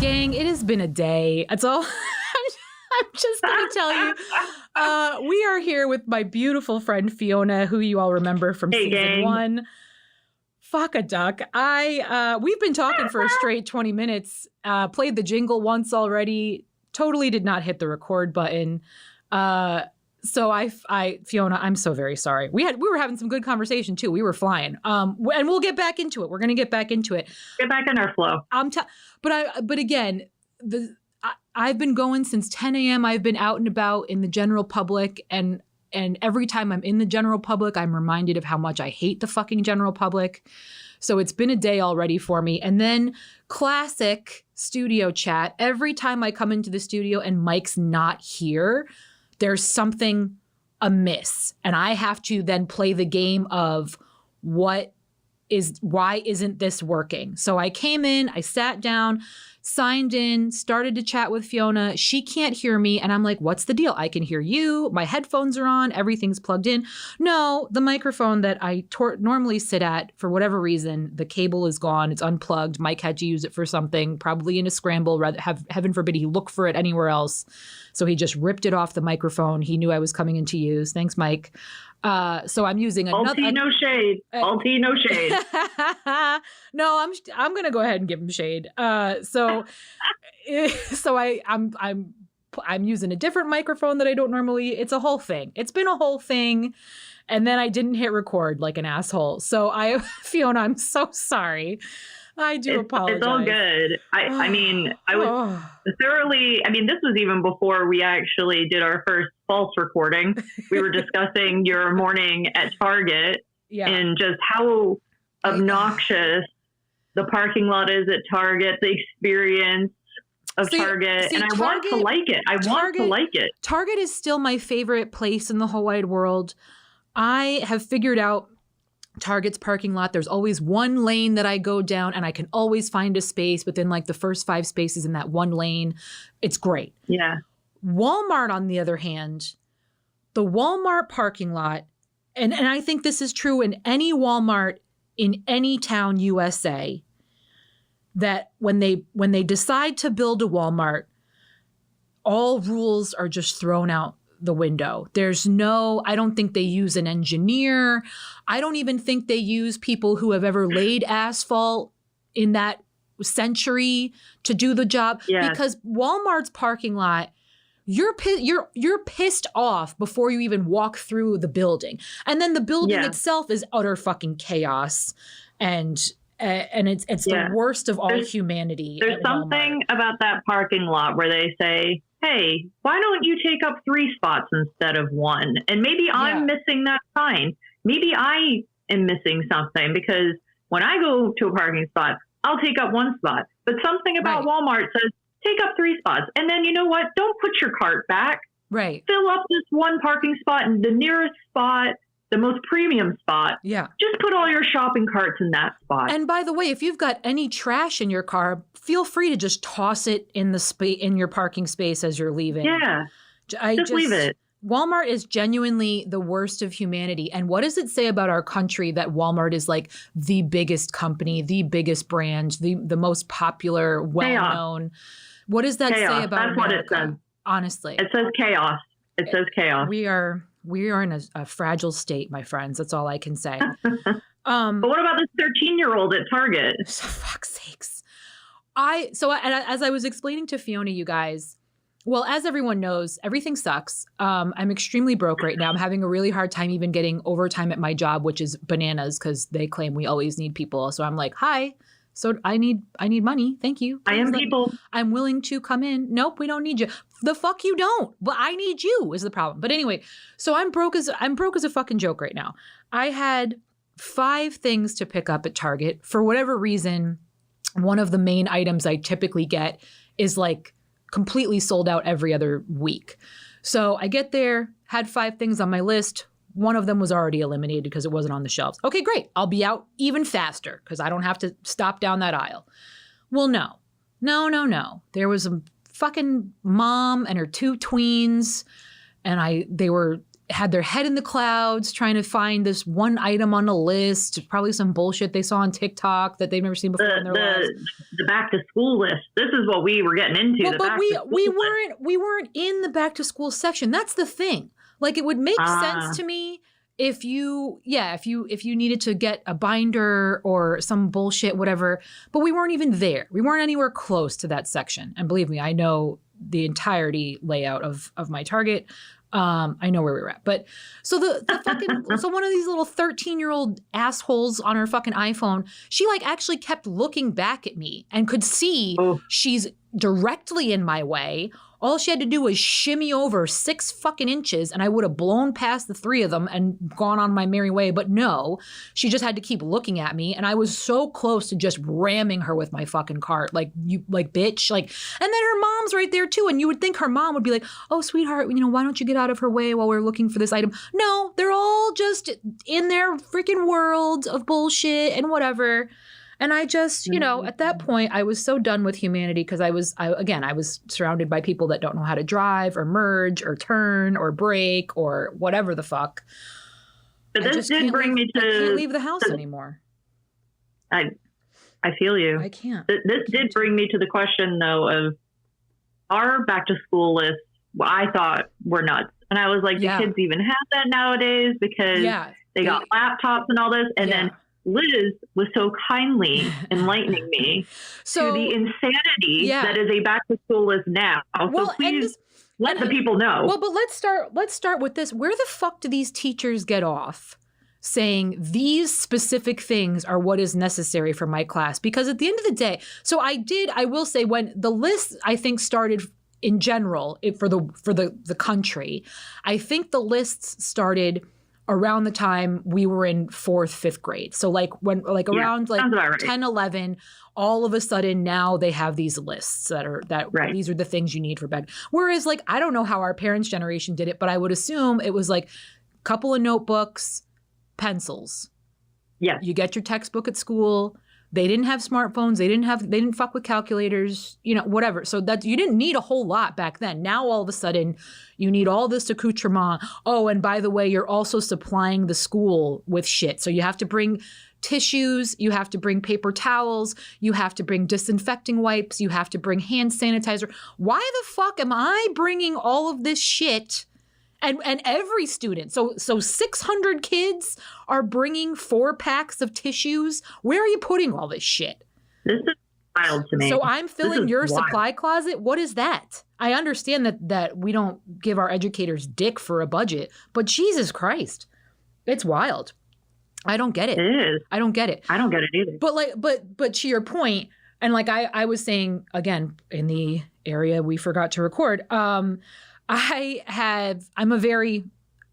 Gang, it has been a day. That's all. I'm just going to tell you. We are here with my beautiful friend Fiona, who you all remember from season 1. Fuck a duck. We've been talking for a straight 20 minutes. Played the jingle once already. Totally did not hit the record button. So Fiona, I'm so very sorry. We were having some good conversation too. We were flying. And we'll get back into it. We're going to get back into it. Get back in our flow. But again, I've been going since 10 a.m. I've been out and about in the general public, and every time I'm in the general public, I'm reminded of how much I hate the fucking general public. So it's been a day already for me. And then classic studio chat. Every time I come into the studio and Mike's not here, there's something amiss. And I have to then play the game of why isn't this working? So I came in, I sat down, signed in, started to chat with Fiona. She can't hear me. And I'm like, what's the deal? I can hear you. My headphones are on. Everything's plugged in. No, the microphone that I normally sit at, for whatever reason, the cable is gone. It's unplugged. Mike had to use it for something, probably in a scramble. Heaven forbid he look for it anywhere else. So he just ripped it off the microphone. He knew I was coming in to use. Thanks, Mike. So I'm using another. All tea, no shade. All tea, no shade. No, I'm gonna go ahead and give him shade. So I'm using a different microphone that I don't normally. It's a whole thing. It's been a whole thing, and then I didn't hit record like an asshole. So Fiona, I'm so sorry. I do apologize. It's all good. I mean, I was thoroughly, this was even before we actually did our first false recording. We were discussing your morning at Target and just how obnoxious the parking lot is at Target, the experience of Target. And I want to like it. I want to like it. Target is still my favorite place in the whole wide world. I have figured out Target's parking lot. There's always one lane that I go down, and I can always find a space within like the first 5 spaces in that one lane. It's great. Yeah. Walmart, on the other hand, the Walmart parking lot, and I think this is true in any Walmart in any town, USA, that when they decide to build a Walmart, all rules are just thrown out the window. I don't think they use an engineer. I don't even think they use people who have ever laid asphalt in that century to do the job. Yeah. Because Walmart's parking lot, you're pissed off before you even walk through the building. And then the building itself is utter fucking chaos. And it's the worst of all humanity. There's something about that parking lot where they say, hey, why don't you take up 3 spots instead of 1? And maybe I'm missing that sign. Maybe I am missing something, because when I go to a parking spot, I'll take up 1 spot. But something about Walmart says, take up 3 spots. And then, you know what? Don't put your cart back. Right. Fill up this 1 parking spot, and the nearest spot, the most premium spot. Yeah. Just put all your shopping carts in that spot. And by the way, if you've got any trash in your car, feel free to just toss it in in your parking space as you're leaving. Yeah. Just leave it. Walmart is genuinely the worst of humanity. And what does it say about our country that Walmart is like the biggest company, the biggest brand, the most popular, well-known? What does that say about That's America? What it says. Honestly. It says chaos. It says chaos. We are in a fragile state, my friends. That's all I can say. But what about this 13-year-old at Target? For fuck's sakes. As I was explaining to Fiona, you guys, well, as everyone knows, everything sucks. I'm extremely broke right now. I'm having a really hard time even getting overtime at my job, which is bananas because they claim we always need people. So I'm like, hi. So I need money. Thank you. I am people. I'm willing to come in. Nope, we don't need you. The fuck you don't. But I need you is the problem. But anyway, so I'm broke as a fucking joke right now. I had 5 things to pick up at Target. For whatever reason, one of the main items I typically get is like completely sold out every other week. So I get there, had 5 things on my list. One of them was already eliminated because it wasn't on the shelves. Okay, great. I'll be out even faster because I don't have to stop down that aisle. Well, no. There was a fucking mom and her 2 tweens, and they were had their head in the clouds trying to find this one item on a list, probably some bullshit they saw on TikTok that they've never seen before in their lives. The back to school list. This is what we were getting into. Well, but we weren't in the back to school section. That's the thing. Like, it would make sense to me if you needed to get a binder or some bullshit, whatever, but we weren't even there. We weren't anywhere close to that section. And believe me, I know the entirety layout of my Target. I know where we were at. But so the fucking, so one of these little 13-year-old assholes on her fucking iPhone, she like actually kept looking back at me and could see she's directly in my way. All she had to do was shimmy over 6 fucking inches and I would have blown past the 3 of them and gone on my merry way. But no, she just had to keep looking at me. And I was so close to just ramming her with my fucking cart. Like, you, like, bitch. Like, and then her mom's right there too. And you would think her mom would be like, oh, sweetheart, why don't you get out of her way while we're looking for this item? No, they're all just in their freaking world of bullshit and whatever. And I just, at that point, I was so done with humanity because I was surrounded by people that don't know how to drive or merge or turn or brake or whatever the fuck. But this did bring me to... I can't leave the house anymore. I feel you. I can't. This did bring me to the question, though, of our back to school lists, I thought were nuts. And I was like, do kids even have that nowadays? Because they got laptops and all this. And then Liz was so kindly enlightening me to the insanity that is a back to school list now. So please let the people know. Well, but let's start with this. Where the fuck do these teachers get off saying these specific things are what is necessary for my class? Because at the end of the day, so I will say when the list I think started in general for the country, I think the lists started around the time we were in 4th, 5th grade. So around 10, 11, all of a sudden now they have these lists these are the things you need for bed. Whereas I don't know how our parents' generation did it, but I would assume it was like a couple of notebooks, pencils. Yeah. You get your textbook at school. They didn't have smartphones. They didn't fuck with calculators, whatever. So that you didn't need a whole lot back then. Now, all of a sudden, you need all this accoutrement. Oh, and by the way, you're also supplying the school with shit. So you have to bring tissues. You have to bring paper towels. You have to bring disinfecting wipes. You have to bring hand sanitizer. Why the fuck am I bringing all of this shit? And every student, so 600 kids are bringing 4 packs of tissues. Where are you putting all this shit? This is wild to me. So I'm filling your supply closet? What is that? I understand that we don't give our educators dick for a budget, but Jesus Christ, it's wild. I don't get it. It is. I don't get it. I don't get it either. But to your point, and I was saying, again, in the area we forgot to record, I'm a very,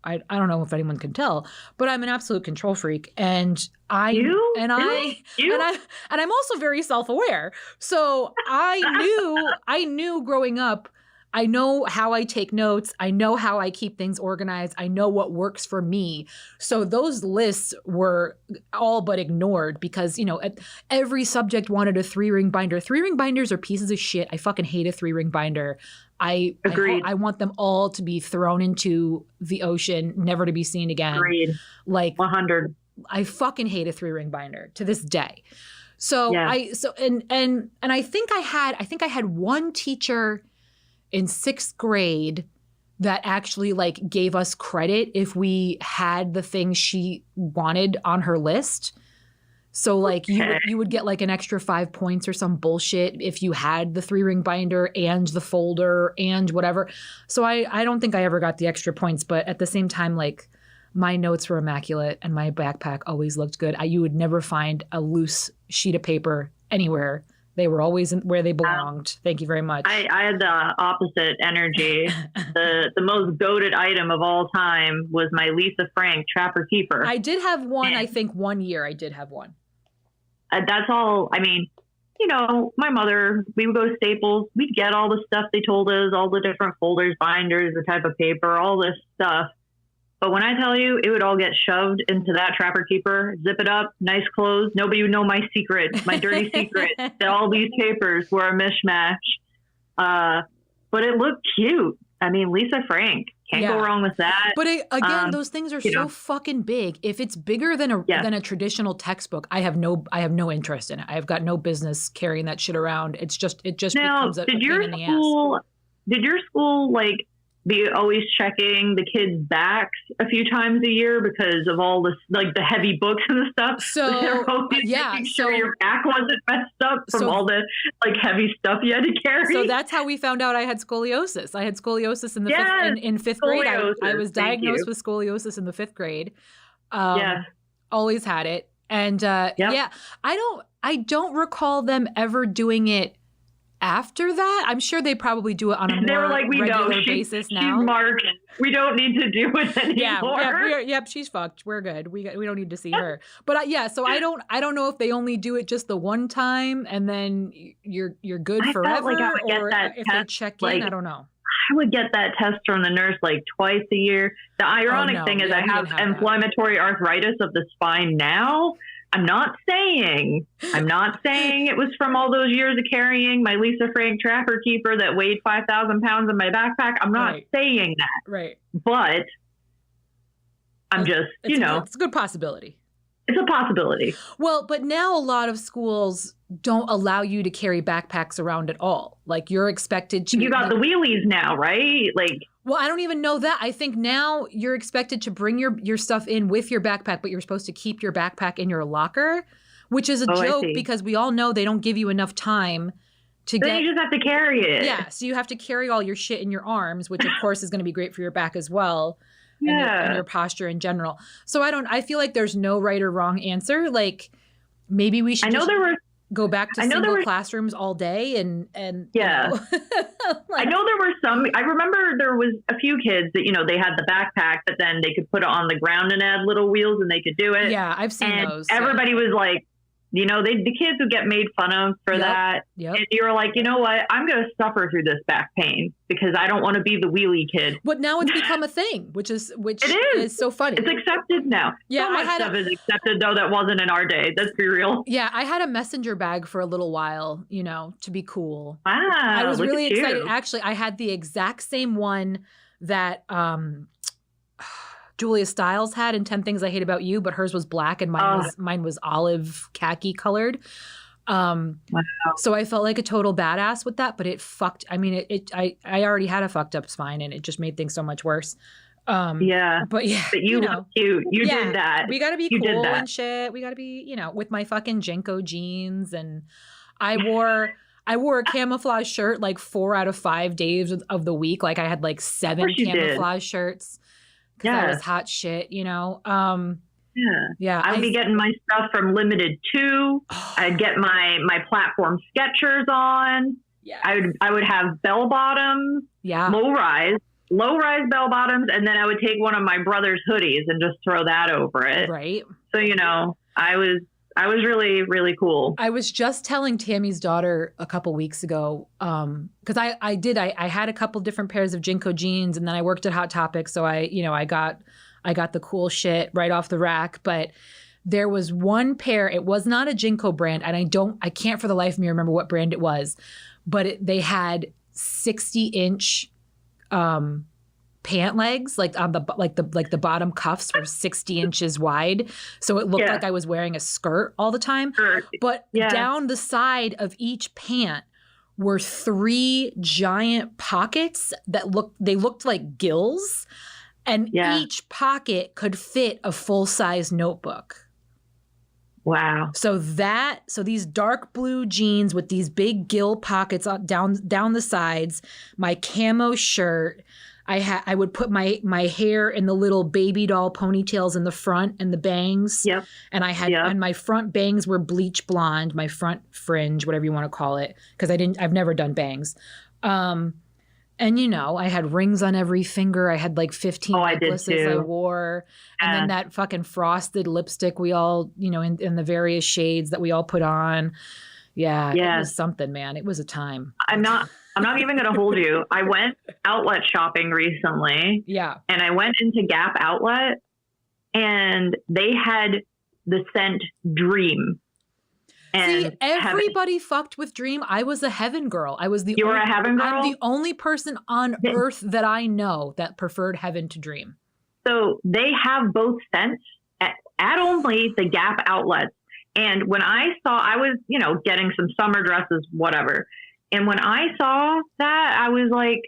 I don't know if anyone can tell, but I'm an absolute control freak, and I'm also very self-aware. So I knew growing up, I know how I take notes. I know how I keep things organized. I know what works for me. So those lists were all but ignored because, every subject wanted a 3-ring binder. 3-ring binders are pieces of shit. I fucking hate a 3-ring binder. Agreed. I want them all to be thrown into the ocean, never to be seen again. Agreed. 100. I fucking hate a 3-ring binder to this day. So yeah. I think I had one teacher in 6th grade that actually gave us credit if we had the things she wanted on her list. So you would get an extra 5 points or some bullshit if you had the 3-ring binder and the folder and whatever. So I don't think I ever got the extra points, but at the same time, my notes were immaculate and my backpack always looked good. You would never find a loose sheet of paper anywhere. They were always where they belonged. Thank you very much. I had the opposite energy. The most goated item of all time was my Lisa Frank Trapper Keeper. I did have one, I think 1 year I did have one. That's all. I mean, my mother, we would go to Staples. We'd get all the stuff they told us, all the different folders, binders, the type of paper, all this stuff. But when I tell you, it would all get shoved into that Trapper Keeper, zip it up, nice clothes. Nobody would know my secret, my dirty secret, that all these papers were a mishmash. But it looked cute. I mean, Lisa Frank, Can't go wrong with that. But again, those things are so fucking big. If it's bigger than a traditional textbook, I have no interest in it. I've got no business carrying that shit around. It just becomes a pain in the ass. Did your school be always checking the kids' backs a few times a year because of all this, the heavy books and stuff? So making sure your back wasn't messed up from all the heavy stuff you had to carry. So that's how we found out I had scoliosis. I had scoliosis in the in fifth grade. I was diagnosed with scoliosis in the 5th grade. Always had it, and I don't recall them ever doing it after that. I'm sure they probably do it on a more regular basis now. She's marked. We don't need to do it anymore. She's fucked. We're good. We don't need to see her. But so I don't know if they only do it just the one time and then you're good forever, or if they check in. I don't know. I would get that test from the nurse twice a year. The ironic thing is I have inflammatory arthritis of the spine now. I'm not saying it was from all those years of carrying my Lisa Frank tracker keeper that weighed 5,000 pounds in my backpack. I'm not saying that. Right. But I'm it's a good possibility. It's a possibility. Well, but now a lot of schools don't allow you to carry backpacks around at all. You're expected to. You got the wheelies now, right? Well, I don't even know that. I think now you're expected to bring your stuff in with your backpack, but you're supposed to keep your backpack in your locker, which is a joke because we all know they don't give you enough time to get. Then you just have to carry it. Yeah, so you have to carry all your shit in your arms, which of course is going to be great for your back as well. And your posture in general. So I feel like there's no right or wrong answer. Maybe we should go back to single classrooms all day and I know there were some. I remember there was a few kids that they had the backpack, but then they could put it on the ground and add little wheels, and they could do it. Yeah, I've seen those. Everybody was like, the kids would get made fun of for that. Yep. And you were like, you know what? I'm going to suffer through this back pain because I don't want to be the wheelie kid. But now it's become a thing, which is so funny. It's accepted now. Yeah, so much stuff is accepted, though, that wasn't in our day. Let's be real. Yeah, I had a messenger bag for a little while, to be cool. Wow, I was really excited. Actually, I had the exact same one that Julia Stiles had in 10 Things I Hate About You, but hers was black and mine was olive khaki colored. So I felt like a total badass with that, but it fucked. I mean, I already had a fucked up spine and it just made things so much worse. But you did that. We got to be cool and shit. We got to be, with my fucking Jenko jeans, and I wore a camouflage shirt 4 out of 5 days of the week. I had 7 camouflage shirts. Because I was hot shit, I'd be getting my stuff from Limited 2. I'd get my platform Skechers on. Yeah. I would have bell bottoms. Yeah. Low rise bell bottoms, and then I would take one of my brother's hoodies and just throw that over it. Right. So I was really, really cool. I was just telling Tammy's daughter a couple weeks ago, because I had a couple different pairs of Jinko jeans, and then I worked at Hot Topic, so I got the cool shit right off the rack. But there was one pair. It was not a Jinko brand, and I can't for the life of me remember what brand it was, but they had 60-inch pant legs, on the bottom cuffs were 60 inches wide, so it looked like I was wearing a skirt all the time. But down the side of each pant were 3 giant pockets that looked like gills, and each pocket could fit a full-size notebook. Wow. So these dark blue jeans with these big gill pockets down the sides, my camo shirt, I would put my hair in the little baby doll ponytails in the front and the bangs. Yep. And and my front bangs were bleach blonde, my front fringe, whatever you want to call it, because I've never done bangs. And I had rings on every finger. I had 15 necklaces I wore. And then that fucking frosted lipstick we all, in the various shades that we all put on. Yeah. It was something, man. It was a time. I'm not even going to hold you. I went outlet shopping recently. Yeah. And I went into Gap Outlet, and they had the scent Dream. And see, everybody fucked with Dream. I was a Heaven girl. You were a Heaven girl? I'm the only person on earth that I know that preferred Heaven to Dream. So they have both scents at only the Gap outlets. And when I was, getting some summer dresses, whatever. And when I saw that, I was like,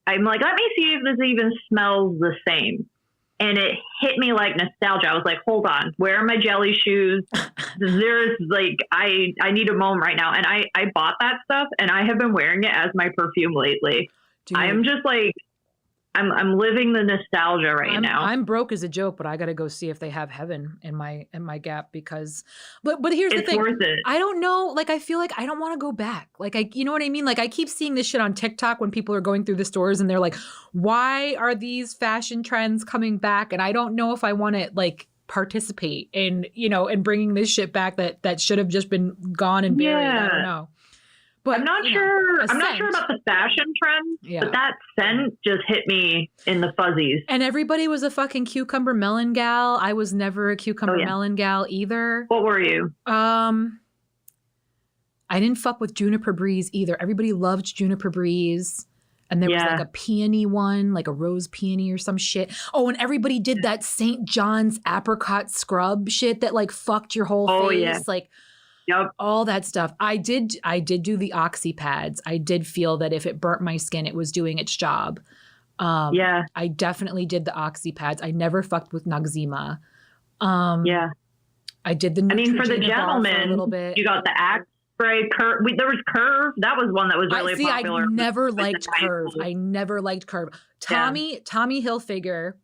let me see if this even smells the same. And it hit me like nostalgia. I was like, hold on, where are my jelly shoes? There's I need a moment right now. And I bought that stuff and I have been wearing it as my perfume lately. Dude. I am just like, I'm living the nostalgia now. I'm broke as a joke, but I got to go see if they have Heaven in my Gap because, but here's the thing. It's worth it. I don't know. I feel like I don't want to go back. You know what I mean? I keep seeing this shit on TikTok when people are going through the stores and they're like, why are these fashion trends coming back? And I don't know if I want to participate in, in bringing this shit back that should have just been gone and buried. I don't know. But I'm not sure about the fashion trend, but that scent just hit me in the fuzzies. And everybody was a fucking cucumber melon gal. I was never a cucumber melon gal either. What were you? I didn't fuck with Juniper Breeze either. Everybody loved Juniper Breeze. And there was a peony one, a rose peony or some shit. Oh, and everybody did that St. John's apricot scrub shit that fucked your whole face. Yeah. Yep. All that stuff. I did do the oxy pads. I did feel that if it burnt my skin, it was doing its job. I definitely did the oxy pads. I never fucked with Noxzema. I did the Neutrogena for the gentlemen, for a little bit. You got the Axe spray. There was Curve. That was one that was really popular. I never liked Curve. I never liked Curve. Tommy Hilfiger,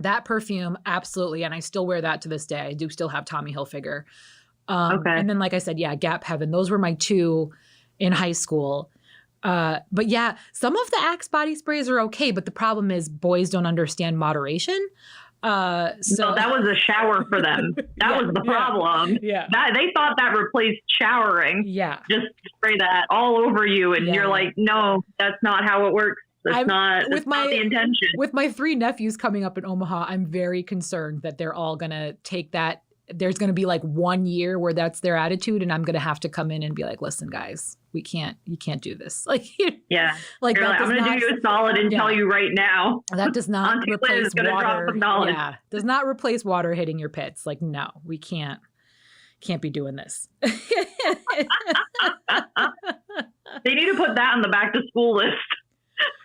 that perfume, absolutely. And I still wear that to this day. I do still have Tommy Hilfiger. And then, like I said, Gap Heaven. Those were my two in high school. But some of the Axe body sprays are okay. But the problem is boys don't understand moderation. So that was a shower for them. That was the problem. Yeah. They thought that replaced showering. Yeah. Just spray that all over you. And you're like, no, that's not how it works. That's not the intention. With my 3 nephews coming up in Omaha, I'm very concerned that they're all going to take that. There's going to be 1 year where that's their attitude. And I'm going to have to come in and be like, listen, guys, you can't do this. I'm going to do you a solid and tell you right now. That does not replace water. Yeah. Does not replace water hitting your pits. No, we can't be doing this. They need to put that on the back to school list.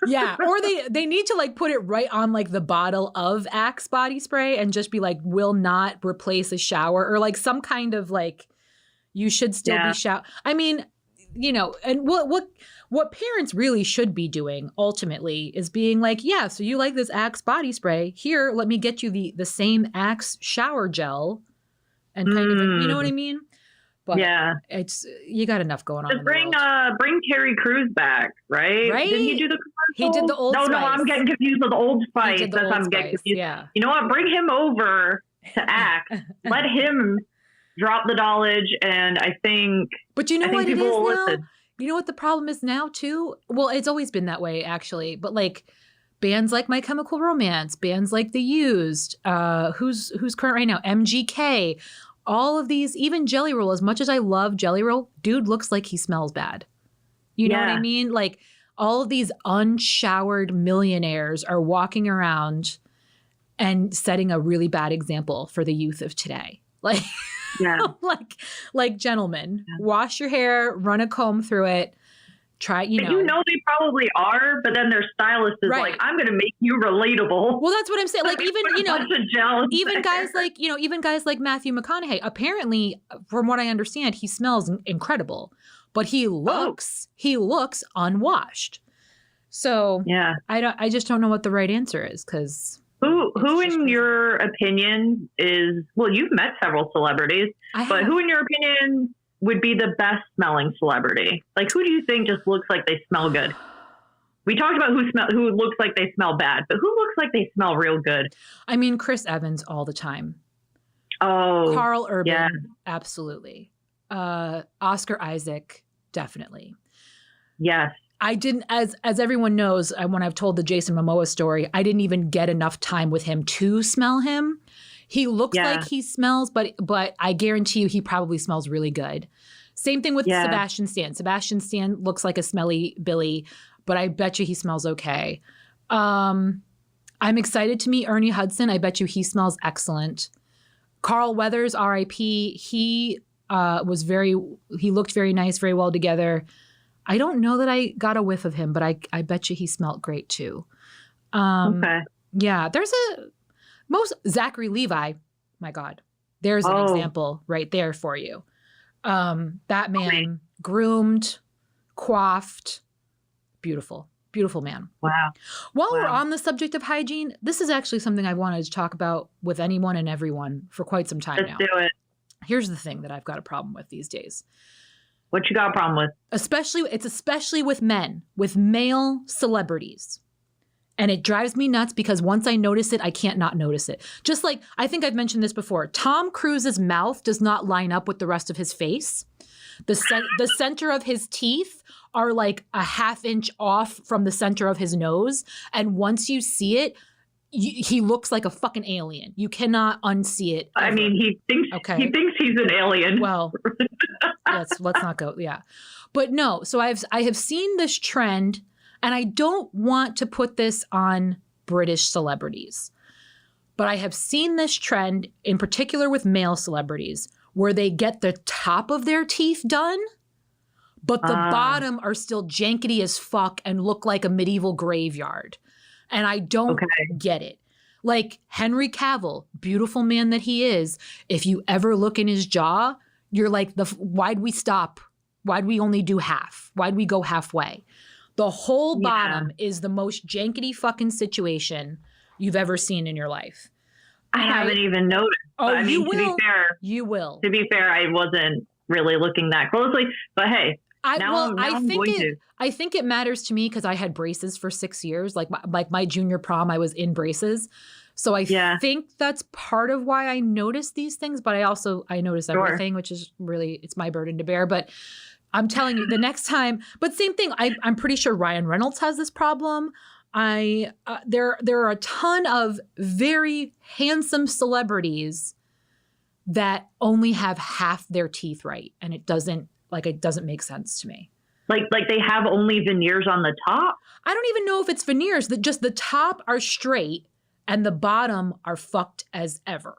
Or they need to put it right on the bottle of Axe body spray and just be will not replace a shower or some kind of you should still be shower. I mean, and what parents really should be doing ultimately is being so you like this Axe body spray, here, let me get you the same Axe shower gel and kind of, you know what I mean? But it's you got enough going on. Just bring Terry Crews back, right? Didn't he do the commercial? He did the Old Spice. No, I'm getting confused with the Old Spice. Getting confused. Yeah. You know what? Bring him over to Axe. Let him drop the knowledge, and I think. But you know what it is now? Listen. You know what the problem is now too? Well, it's always been that way actually, but bands like My Chemical Romance, bands like The Used, who's current right now, MGK. All of these, even Jelly Roll, as much as I love Jelly Roll, dude looks like he smells bad. You know what I mean? All of these unshowered millionaires are walking around and setting a really bad example for the youth of today. Gentlemen, wash your hair, run a comb through it. Try, they probably are, but then their stylist is I'm going to make you relatable. Well, that's what I'm saying. Even guys like Matthew McConaughey, apparently, from what I understand, he smells incredible, but he looks unwashed. So I just don't know what the right answer is because who in your opinion is, well, you've met several celebrities, but who in your opinion would be the best smelling celebrity? Who do you think just looks like they smell good? We talked about who looks like they smell bad, but who looks like they smell real good? I mean, Chris Evans all the time. Oh, Carl Urban, absolutely. Oscar Isaac, definitely. Yes. I didn't, as everyone knows, when I've told the Jason Momoa story, I didn't even get enough time with him to smell him. He looks like he smells, but I guarantee you he probably smells really good. Same thing with Sebastian Stan. Sebastian Stan looks like a smelly Billy, but I bet you he smells okay. I'm excited to meet Ernie Hudson. I bet you he smells excellent. Carl Weathers, R.I.P. He looked very nice, very well together. I don't know that I got a whiff of him, but I bet you he smelled great too. Okay. Yeah, there's Zachary Levi. My God, there's an example right there for you. That man, groomed, coiffed, beautiful, beautiful man. Wow. While we're on the subject of hygiene, this is actually something I've wanted to talk about with anyone and everyone for quite some time now. Let's do it. Here's the thing that I've got a problem with these days. What you got a problem with? Especially with men, with male celebrities. And it drives me nuts because once I notice it, I can't not notice it. Just like, I think I've mentioned this before, Tom Cruise's mouth does not line up with the rest of his face. The center of his teeth are like a half inch off from the center of his nose. And once you see it, he looks like a fucking alien. You cannot unsee it. Ever. I mean, he thinks he's an alien. Well, let's not go. Yeah. But no, so I have seen this trend. And I don't want to put this on British celebrities, but I have seen this trend in particular with male celebrities where they get the top of their teeth done, but the bottom are still jankety as fuck and look like a medieval graveyard. And I don't get it. Like Henry Cavill, beautiful man that he is, if you ever look in his jaw, you're like, why'd we stop? Why'd we only do half? Why'd we go halfway? The whole bottom is the most jankety fucking situation you've ever seen in your life. I haven't even noticed. Oh, I mean, you will. To be fair, you will. To be fair, I wasn't really looking that closely. But hey, I think it matters to me because I had braces for 6 years. Like my junior prom, I was in braces. So I think that's part of why I notice these things. But I notice everything, which is really, it's my burden to bear. But I'm telling you, the next time, but same thing. I'm pretty sure Ryan Reynolds has this problem. There are a ton of very handsome celebrities that only have half their teeth right, and it doesn't make sense to me. Like they have only veneers on the top. I don't even know if it's veneers. That just the top are straight and the bottom are fucked as ever.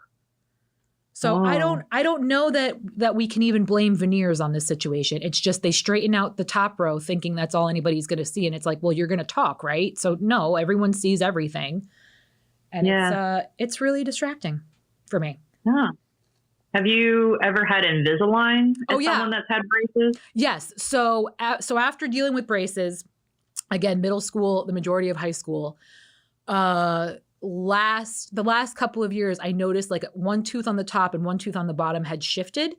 So I don't know that we can even blame veneers on this situation. It's just they straighten out the top row thinking that's all anybody's going to see. And it's like, well, you're going to talk, right? So no, everyone sees everything. And it's really distracting for me. Yeah. Have you ever had Invisalign as someone that's had braces? Yes. So after dealing with braces, again, middle school, the majority of high school, the last couple of years, I noticed like one tooth on the top and one tooth on the bottom had shifted.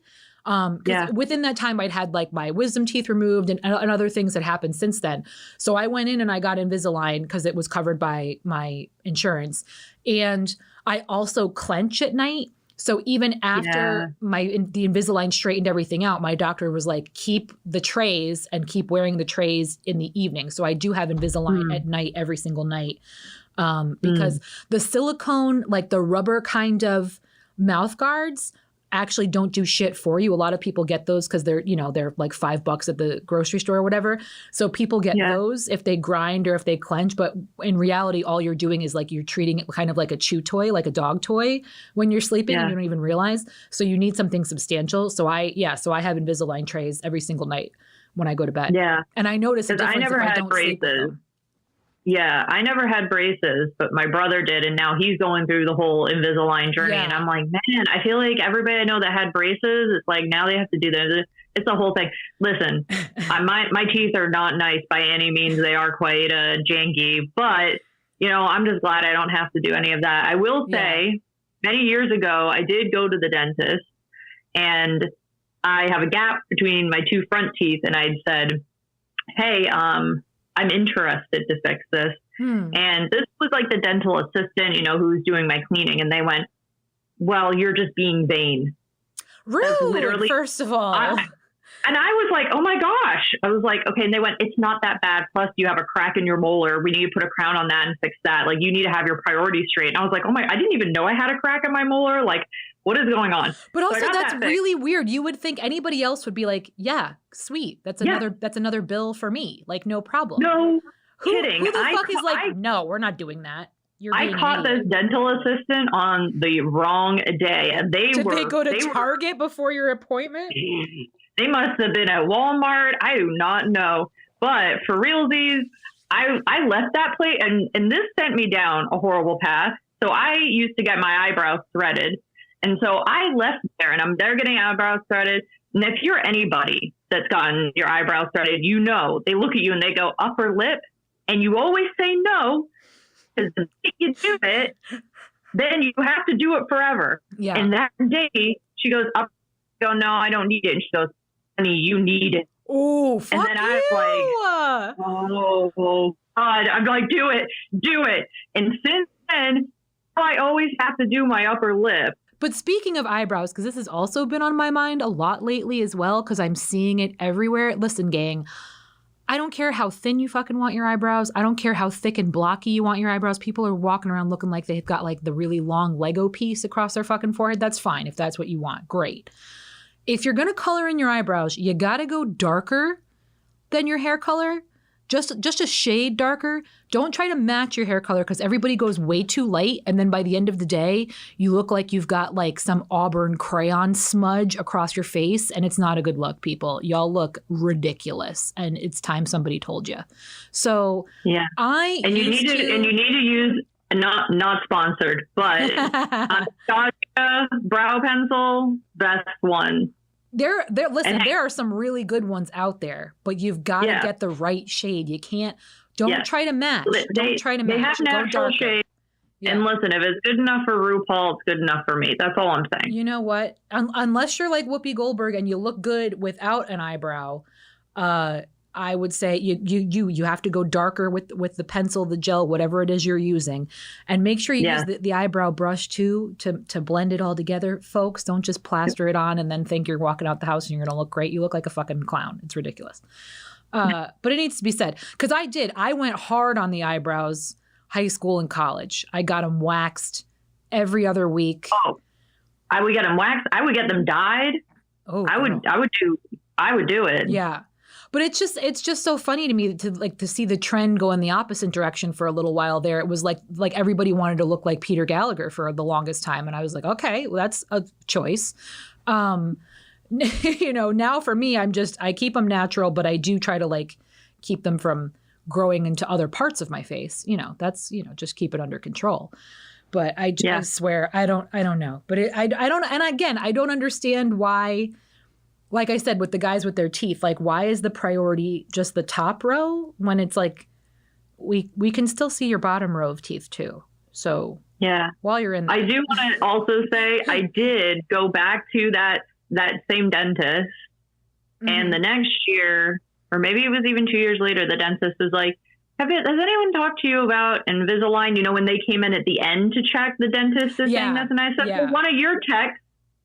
Within that time, I'd had like my wisdom teeth removed and other things had happened since then. So I went in and I got Invisalign because it was covered by my insurance. And I also clench at night. So even after the Invisalign straightened everything out, my doctor was like, keep the trays and keep wearing the trays in the evening. So I do have Invisalign at night, every single night. Because the silicone, like the rubber kind of mouth guards actually don't do shit for you. A lot of people get those because they're like $5 at the grocery store or whatever. So people get those if they grind or if they clench. But in reality, all you're doing is like you're treating it kind of like a chew toy, like a dog toy when you're sleeping and you don't even realize. So you need something substantial. So I have Invisalign trays every single night when I go to bed. Yeah. And I notice a difference if I don't sleep with them. Yeah, I never had braces, but my brother did, and now he's going through the whole Invisalign journey. And I'm like, man, I feel like everybody I know that had braces, it's like now they have to do this. It's the whole thing. Listen, my teeth are not nice by any means. They are quite janky, but I'm just glad I don't have to do any of that. I will say, many years ago, I did go to the dentist, and I have a gap between my two front teeth, and I'd said, hey, I'm interested to fix this. And this was like the dental assistant, who's doing my cleaning. And they went, well, you're just being vain. Rude, literally, first of all. And I was like, oh my gosh. I was like, okay. And they went, it's not that bad. Plus you have a crack in your molar. We need to put a crown on that and fix that. Like you need to have your priorities straight. And I was like, oh my, I didn't even know I had a crack in my molar. Like what is going on? But also that's really weird. You would think anybody else would be like, yeah, sweet. That's another bill for me. Like no problem. No kidding. Who the fuck is like, no, we're not doing that. I caught this dental assistant on the wrong day. And Did they go to Target before your appointment? They must have been at Walmart. I do not know. But for realsies, I left that place and this sent me down a horrible path. So I used to get my eyebrows threaded. And so I left there and I'm there getting eyebrows threaded. And if you're anybody that's gotten your eyebrows threaded, you know, they look at you and they go upper lip and you always say no. Because the minute you do it, then you have to do it forever. Yeah. And that day she goes up, I go, no, I don't need it. And she goes, honey, you need it. Oh, fuck. And then I was like, oh God. I'm like, do it. And since then, I always have to do my upper lip. But speaking of eyebrows, because this has also been on my mind a lot lately as well, because I'm seeing it everywhere. Listen, gang, I don't care how thin you fucking want your eyebrows. I don't care how thick and blocky you want your eyebrows. People are walking around looking like they've got like the really long Lego piece across their fucking forehead. That's fine if that's what you want. Great. If you're going to color in your eyebrows, you got to go darker than your hair color. Just a shade darker. Don't try to match your hair color because everybody goes way too light. And then by the end of the day, you look like you've got like some auburn crayon smudge across your face. And it's not a good look, people. Y'all look ridiculous. And it's time somebody told you. So yeah, you need to use not sponsored, but Anastasia brow pencil, best one. Listen, there are some really good ones out there, but you've got to get the right shade. You can't, don't try to match. Don't try to match. They have natural shade. Yeah. And listen, if it's good enough for RuPaul, it's good enough for me. That's all I'm saying. You know what? Unless you're like Whoopi Goldberg and you look good without an eyebrow, I would say you have to go darker with the pencil, the gel, whatever it is you're using. And make sure you use the eyebrow brush too to blend it all together. Folks, don't just plaster it on and then think you're walking out the house and you're going to look great. You look like a fucking clown. It's ridiculous. But it needs to be said. Because I went hard on the eyebrows high school and college. I got them waxed every other week. Oh, I would get them waxed. I would get them dyed. Oh, I would do it. Yeah. But it's just so funny to me to see the trend go in the opposite direction for a little while there. It was like everybody wanted to look like Peter Gallagher for the longest time. And I was like, okay, well, that's a choice. Now for me, I keep them natural, but I do try to like keep them from growing into other parts of my face. That's, just keep it under control. But I swear, I don't know. But I don't. And again, I don't understand why. Like I said, with the guys with their teeth, like why is the priority just the top row when it's like we can still see your bottom row of teeth too. So yeah, while you're in there. I do want to also say I did go back to that same dentist and the next year, or maybe it was even 2 years later, the dentist was like, has anyone talked to you about Invisalign? When they came in at the end to check, the dentist is saying this. And I said, well, one of your techs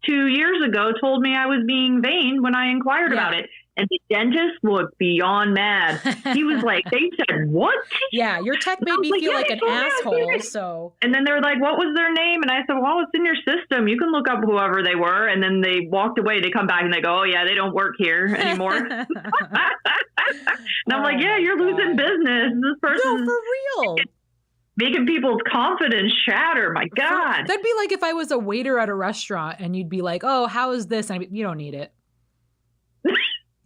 2 years ago told me I was being vain when I inquired about it. And the dentist looked beyond mad. He was like, they said, what? Yeah, your tech made me feel like an asshole. So. And then they were like, what was their name? And I said, well, it's in your system. You can look up whoever they were. And then they walked away. They come back and they go, oh, yeah, they don't work here anymore. And I'm like, yeah, you're losing business. This person. No, for real. Making people's confidence shatter. My God. That'd be like if I was a waiter at a restaurant and you'd be like, oh, how is this? And you don't need it.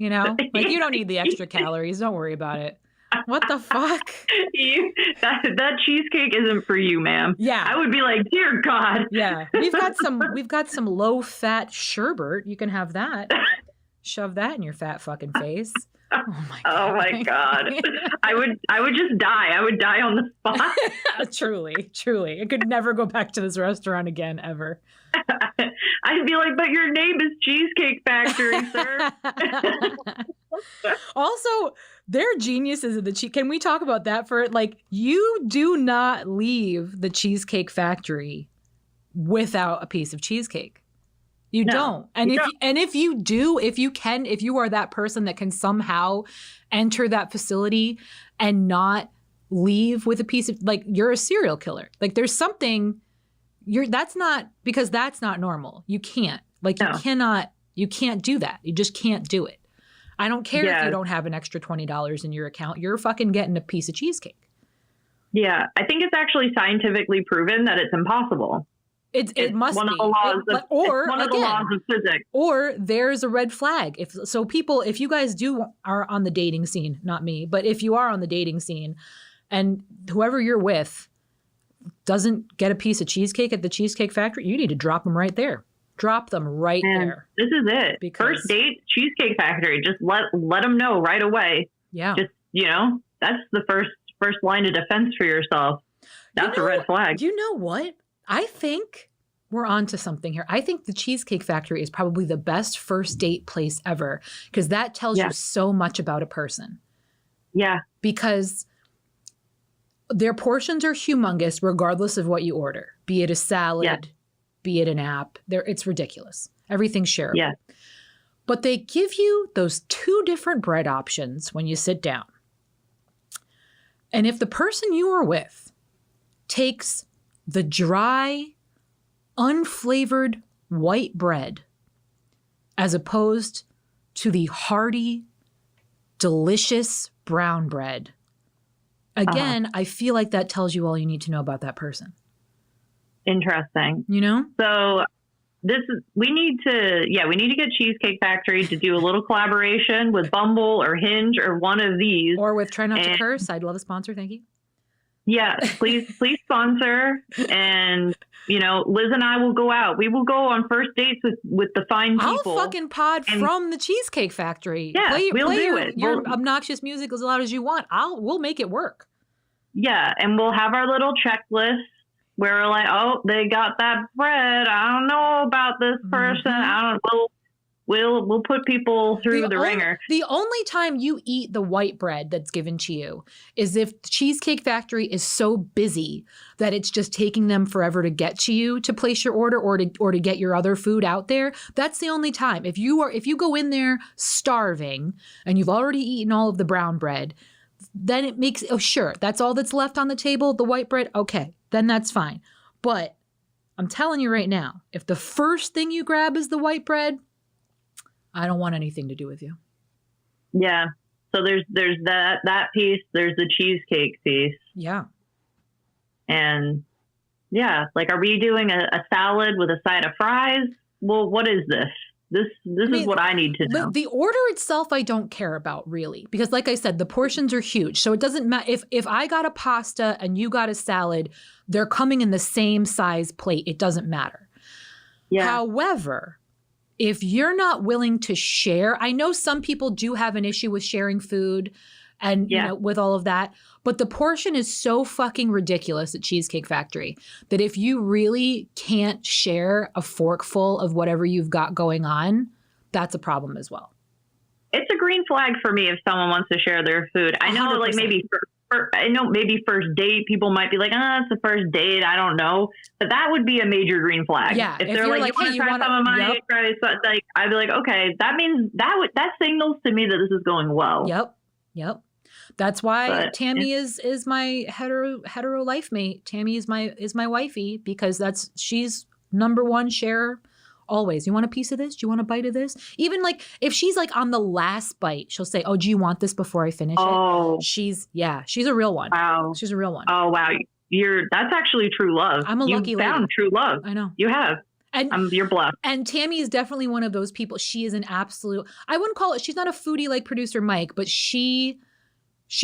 You don't need the extra calories. Don't worry about it. What the fuck? That cheesecake isn't for you, ma'am. Yeah. I would be like, dear God. Yeah. We've got some low fat sherbet. You can have that. Shove that in your fat fucking face. Oh my God. I would just die. I would die on the spot. Truly. I could never go back to this restaurant again, ever. I'd be like, but your name is Cheesecake Factory, sir. Also, they're geniuses of the Can we talk about that for you do not leave the Cheesecake Factory without a piece of cheesecake. You don't. And if you do, if you are that person that can somehow enter that facility and not leave with a piece of, like, you're a serial killer. Like, there's something that's not normal. You can't. Like, you can't do that. You just can't do it. I don't care if you don't have an extra $20 in your account. You're fucking getting a piece of cheesecake. Yeah. I think it's actually scientifically proven that it's impossible. It must one be. Of the laws of, or one of again, the laws of physics. Or there's a red flag. If you guys are on the dating scene, not me, but if you are on the dating scene and whoever you're with doesn't get a piece of cheesecake at the Cheesecake Factory, you need to drop them right there. Drop them right there. This is it. First date, Cheesecake Factory. Just let them know right away. Yeah. Just, that's the first line of defense for yourself. That's a red flag. You know what? I think we're on to something here. I think the Cheesecake Factory is probably the best first date place ever, because that tells you so much about a person. Yeah. Because their portions are humongous regardless of what you order, be it a salad, be it an app. It's ridiculous. Everything's shareable. Yeah. But they give you those 2 different bread options when you sit down. And if the person you are with takes the dry, unflavored white bread as opposed to the hearty, delicious brown bread, again, I feel like that tells you all you need to know about that person. Interesting. So we need to get Cheesecake Factory to do a little collaboration with Bumble or Hinge or one of these. Or with Try Not to Curse. I'd love a sponsor. Thank you. Yeah, please sponsor. And, Liz and I will go out. We will go on first dates with the fine people. I'll fucking pod from the Cheesecake Factory. Yeah, we'll do it. Your obnoxious music as loud as you want. We'll make it work. Yeah, and we'll have our little checklist where we're like, oh, they got that bread. I don't know about this person. We'll put people through the ringer. The only time you eat the white bread that's given to you is if the Cheesecake Factory is so busy that it's just taking them forever to get to you to place your order or to get your other food out there. That's the only time. If you go in there starving and you've already eaten all of the brown bread, then it makes, sure, that's all that's left on the table, the white bread, okay, then that's fine. But I'm telling you right now, if the first thing you grab is the white bread, I don't want anything to do with you. Yeah. So there's that piece. There's the cheesecake piece. Yeah. And like, are we doing a salad with a side of fries? Well, what is this? This is what I need to know. The order itself, I don't care about really, because like I said, the portions are huge. So it doesn't matter if I got a pasta and you got a salad, they're coming in the same size plate. It doesn't matter. Yeah. However, if you're not willing to share, I know some people do have an issue with sharing food and with all of that, but the portion is so fucking ridiculous at Cheesecake Factory that if you really can't share a forkful of whatever you've got going on, that's a problem as well. It's a green flag for me if someone wants to share their food. I know 100%. Like maybe first date, people might be like, it's the first date. I don't know. But that would be a major green flag. Yeah. If they're like, hey, you want to try some of my fries? Like, I'd be like, okay, that means that signals to me that this is going well. Yep. That's why Tammy is my hetero life mate. Tammy is my wifey because she's number one sharer always. You want a piece of this? Do you want a bite of this? Even like if she's like on the last bite, she'll say, "Oh, do you want this before I finish it?" She's a real one. Wow. She's a real one. Oh wow. That's actually true love. I'm a lucky lady. You found true love. I know. You have. And you're blessed. And Tammy is definitely one of those people. She is an absolute, I wouldn't call it, she's not a foodie like producer Mike, but she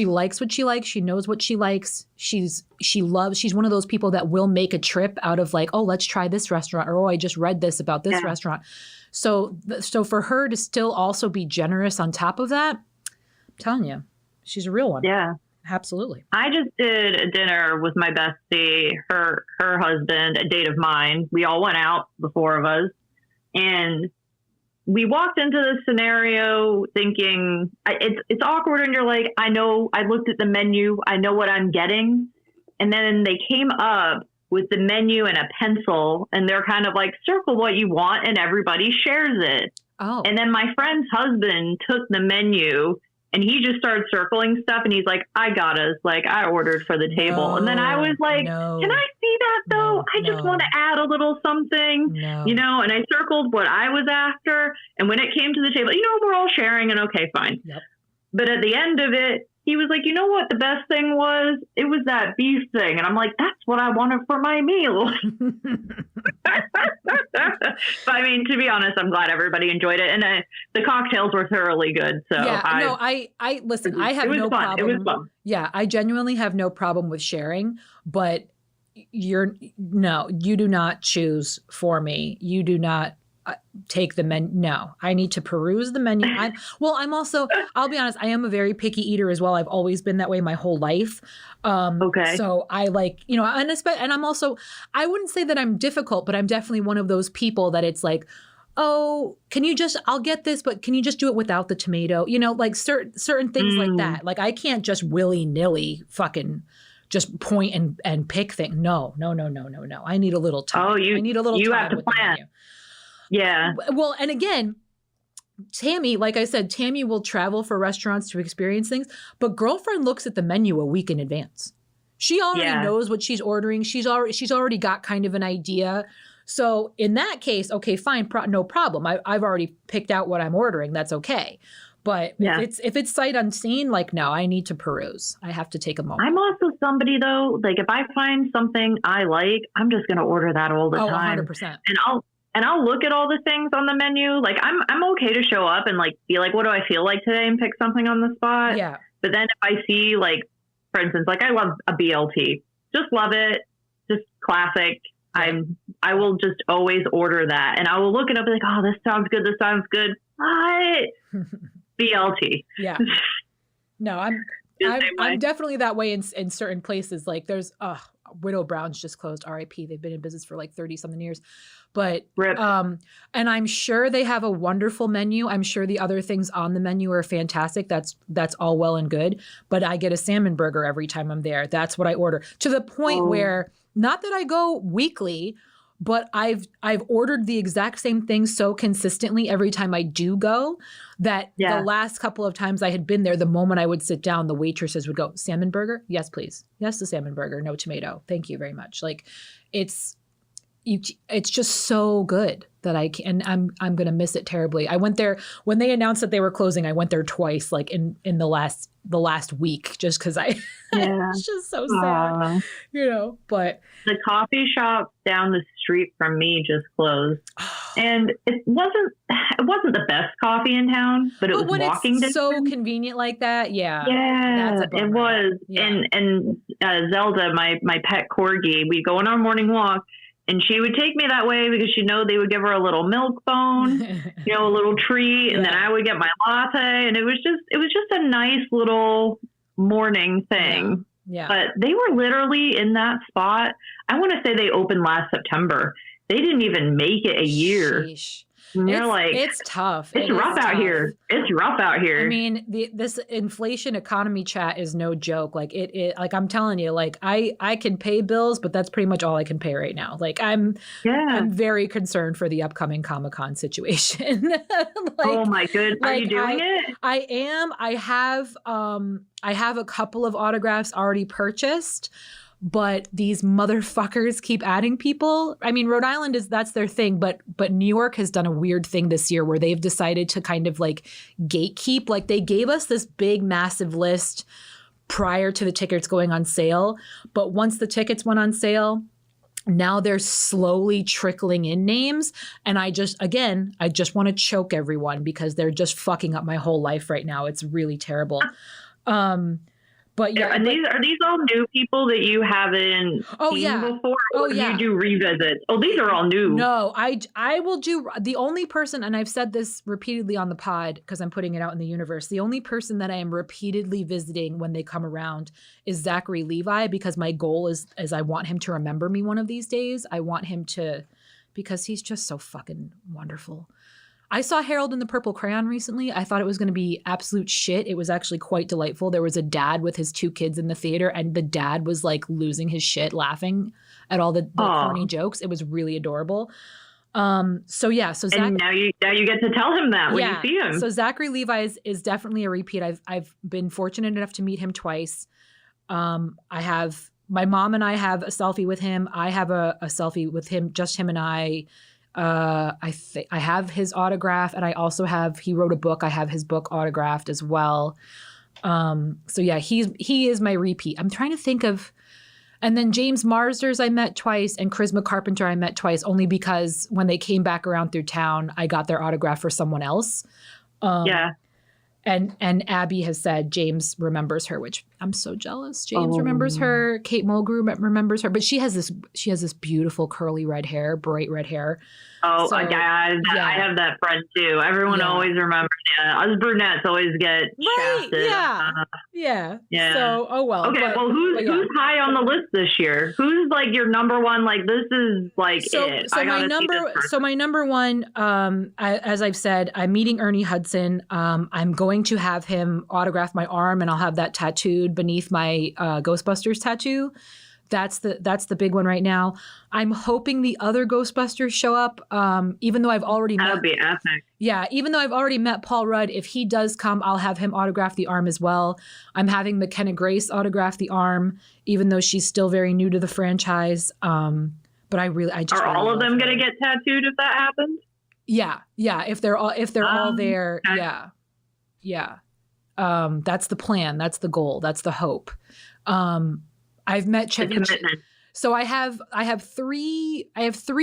likes what she likes. She knows what she likes. She's one of those people that will make a trip out of like, oh, let's try this restaurant, or oh, I just read this about this restaurant. So for her to still also be generous on top of that, I'm telling you, she's a real one. Yeah, absolutely. I just did a dinner with my bestie, her husband, a date of mine. We all went out, the four of us, and we walked into this scenario thinking it's awkward, and you're like, I know, I looked at the menu, I know what I'm getting. And then they came up with the menu and a pencil, and they're kind of like, circle what you want, and everybody shares it. Oh. And then my friend's husband took the menu and he just started circling stuff, and he's like, I got us. Like, I ordered for the table. No, and then I was like, can I see that though? I just want to add a little something, you know, and I circled what I was after. And when it came to the table, you know, we're all sharing, and okay, fine. Yep. But at the end of it, he was like, you know what the best thing was? It was that beef thing. And I'm like, that's what I wanted for my meal. But I mean, to be honest, I'm glad everybody enjoyed it. And the cocktails were thoroughly good. So yeah, I listen, I have no problem. It was fun. Yeah, I genuinely have no problem with sharing, but you do not choose for me. You do not take the menu. No, I need to peruse the menu. I'm also, I'll be honest, I am a very picky eater as well. I've always been that way my whole life. Okay. So I like, you know, and I'm also, I wouldn't say that I'm difficult, but I'm definitely one of those people that it's like, oh, I'll get this, but can you just do it without the tomato? You know, like certain things like that. Like I can't just willy-nilly fucking just point and pick things. No. I need a little time. Oh, you have to plan. Yeah. Well, and again, Tammy, like I said, Tammy will travel for restaurants to experience things, but girlfriend looks at the menu a week in advance. She already knows what she's ordering. She's already got kind of an idea. So in that case, okay, fine, no problem. I've already picked out what I'm ordering. That's okay. But if it's sight unseen, like, no, I need to peruse. I have to take a moment. I'm also somebody though, like if I find something I like, I'm just going to order that all the time. 100%. And I'll look at all the things on the menu. Like I'm okay to show up and like be like, what do I feel like today, and pick something on the spot. Yeah. But then if I see, like, for instance, like I love a BLT, just love it, just classic. Yeah. I will just always order that, and I will look it up and be like, oh, this sounds good. This sounds good. What? BLT. Yeah. No, I'm definitely that way in certain places. Like there's Widow Brown's just closed, RIP. They've been in business for like 30 something years. But Rip. And I'm sure they have a wonderful menu. I'm sure the other things on the menu are fantastic. That's all well and good. But I get a salmon burger every time I'm there. That's what I order. To the point where, not that I go weekly, but I've ordered the exact same thing so consistently every time I do go that the last couple of times I had been there, the moment I would sit down, the waitresses would go, salmon burger? Yes, please. Yes, the salmon burger. No tomato. Thank you very much. Like it's just so good that I'm going to miss it terribly. I went there when they announced that they were closing. I went there twice, like in the last week, just because it's just so sad, you know. But the coffee shop down the street from me just closed, and it wasn't the best coffee in town, but it was walking distance. So convenient like that, yeah, it was. Yeah. And Zelda, my pet corgi, we go on our morning walk. And she would take me that way because she'd know they would give her a little milk bone, you know, a little treat. And then I would get my latte. And it was just a nice little morning thing. Yeah. But they were literally in that spot. I want to say they opened last September. They didn't even make it a year. Sheesh. And they're like, it's tough. It's rough out here. It's rough out here. I mean, this inflation economy chat is no joke. Like it like I'm telling you, like I can pay bills, but that's pretty much all I can pay right now. Like I'm very concerned for the upcoming Comic-Con situation. Like, oh my goodness. Are you doing it? I am. I have a couple of autographs already purchased. But these motherfuckers keep adding people. I mean, Rhode Island that's their thing, but New York has done a weird thing this year where they've decided to kind of like gatekeep. Like they gave us this big, massive list prior to the tickets going on sale. But once the tickets went on sale, now they're slowly trickling in names. And I just want to choke everyone because they're just fucking up my whole life right now. It's really terrible. But yeah, are these all new people that you haven't seen before? Or you do revisits? Oh, these are all new. No, I will do the only person, and I've said this repeatedly on the pod because I'm putting it out in the universe. The only person that I am repeatedly visiting when they come around is Zachary Levi, because my goal is I want him to remember me one of these days. I want him to, because he's just so fucking wonderful. I saw Harold and the Purple Crayon recently. I thought it was going to be absolute shit. It was actually quite delightful. There was a dad with his 2 kids in the theater, and the dad was like losing his shit laughing at all the corny jokes. It was really adorable. So Zach, and now you get to tell him that when you see him. So Zachary Levi is definitely a repeat. I've been fortunate enough to meet him twice. I have my mom and I have a selfie with him. I have a selfie with him, just him and I. I have his autograph, and I also have, he wrote a book. I have his book autographed as well. So yeah, he is my repeat. I'm trying to think of, and then James Marsders I met twice, and Charisma Carpenter I met twice, only because when they came back around through town, I got their autograph for someone else. And Abby has said James remembers her, which I'm so jealous. James remembers her. Kate Mulgrew remembers her, but she has this beautiful curly red hair, bright red hair. Oh, so, I have that friend too. Everyone always remembers. Yeah, us brunettes always get shafted. Yeah. So, oh well. Okay, well, who's high on the list this year? Who's like your number one? Like, this is like it. So my number one, as I've said, I'm meeting Ernie Hudson. I'm going to have him autograph my arm, and I'll have that tattooed beneath my Ghostbusters tattoo. That's the big one right now. I'm hoping the other Ghostbusters show up. Even though I've already met, that would be epic. Yeah, even though I've already met Paul Rudd, if he does come, I'll have him autograph the arm as well. I'm having McKenna Grace autograph the arm, even though she's still very new to the franchise. But I just are all of them going to get tattooed if that happens? Yeah. If they're all there, okay. Yeah. That's the plan. That's the goal. That's the hope. I've met Chevy. So I have 3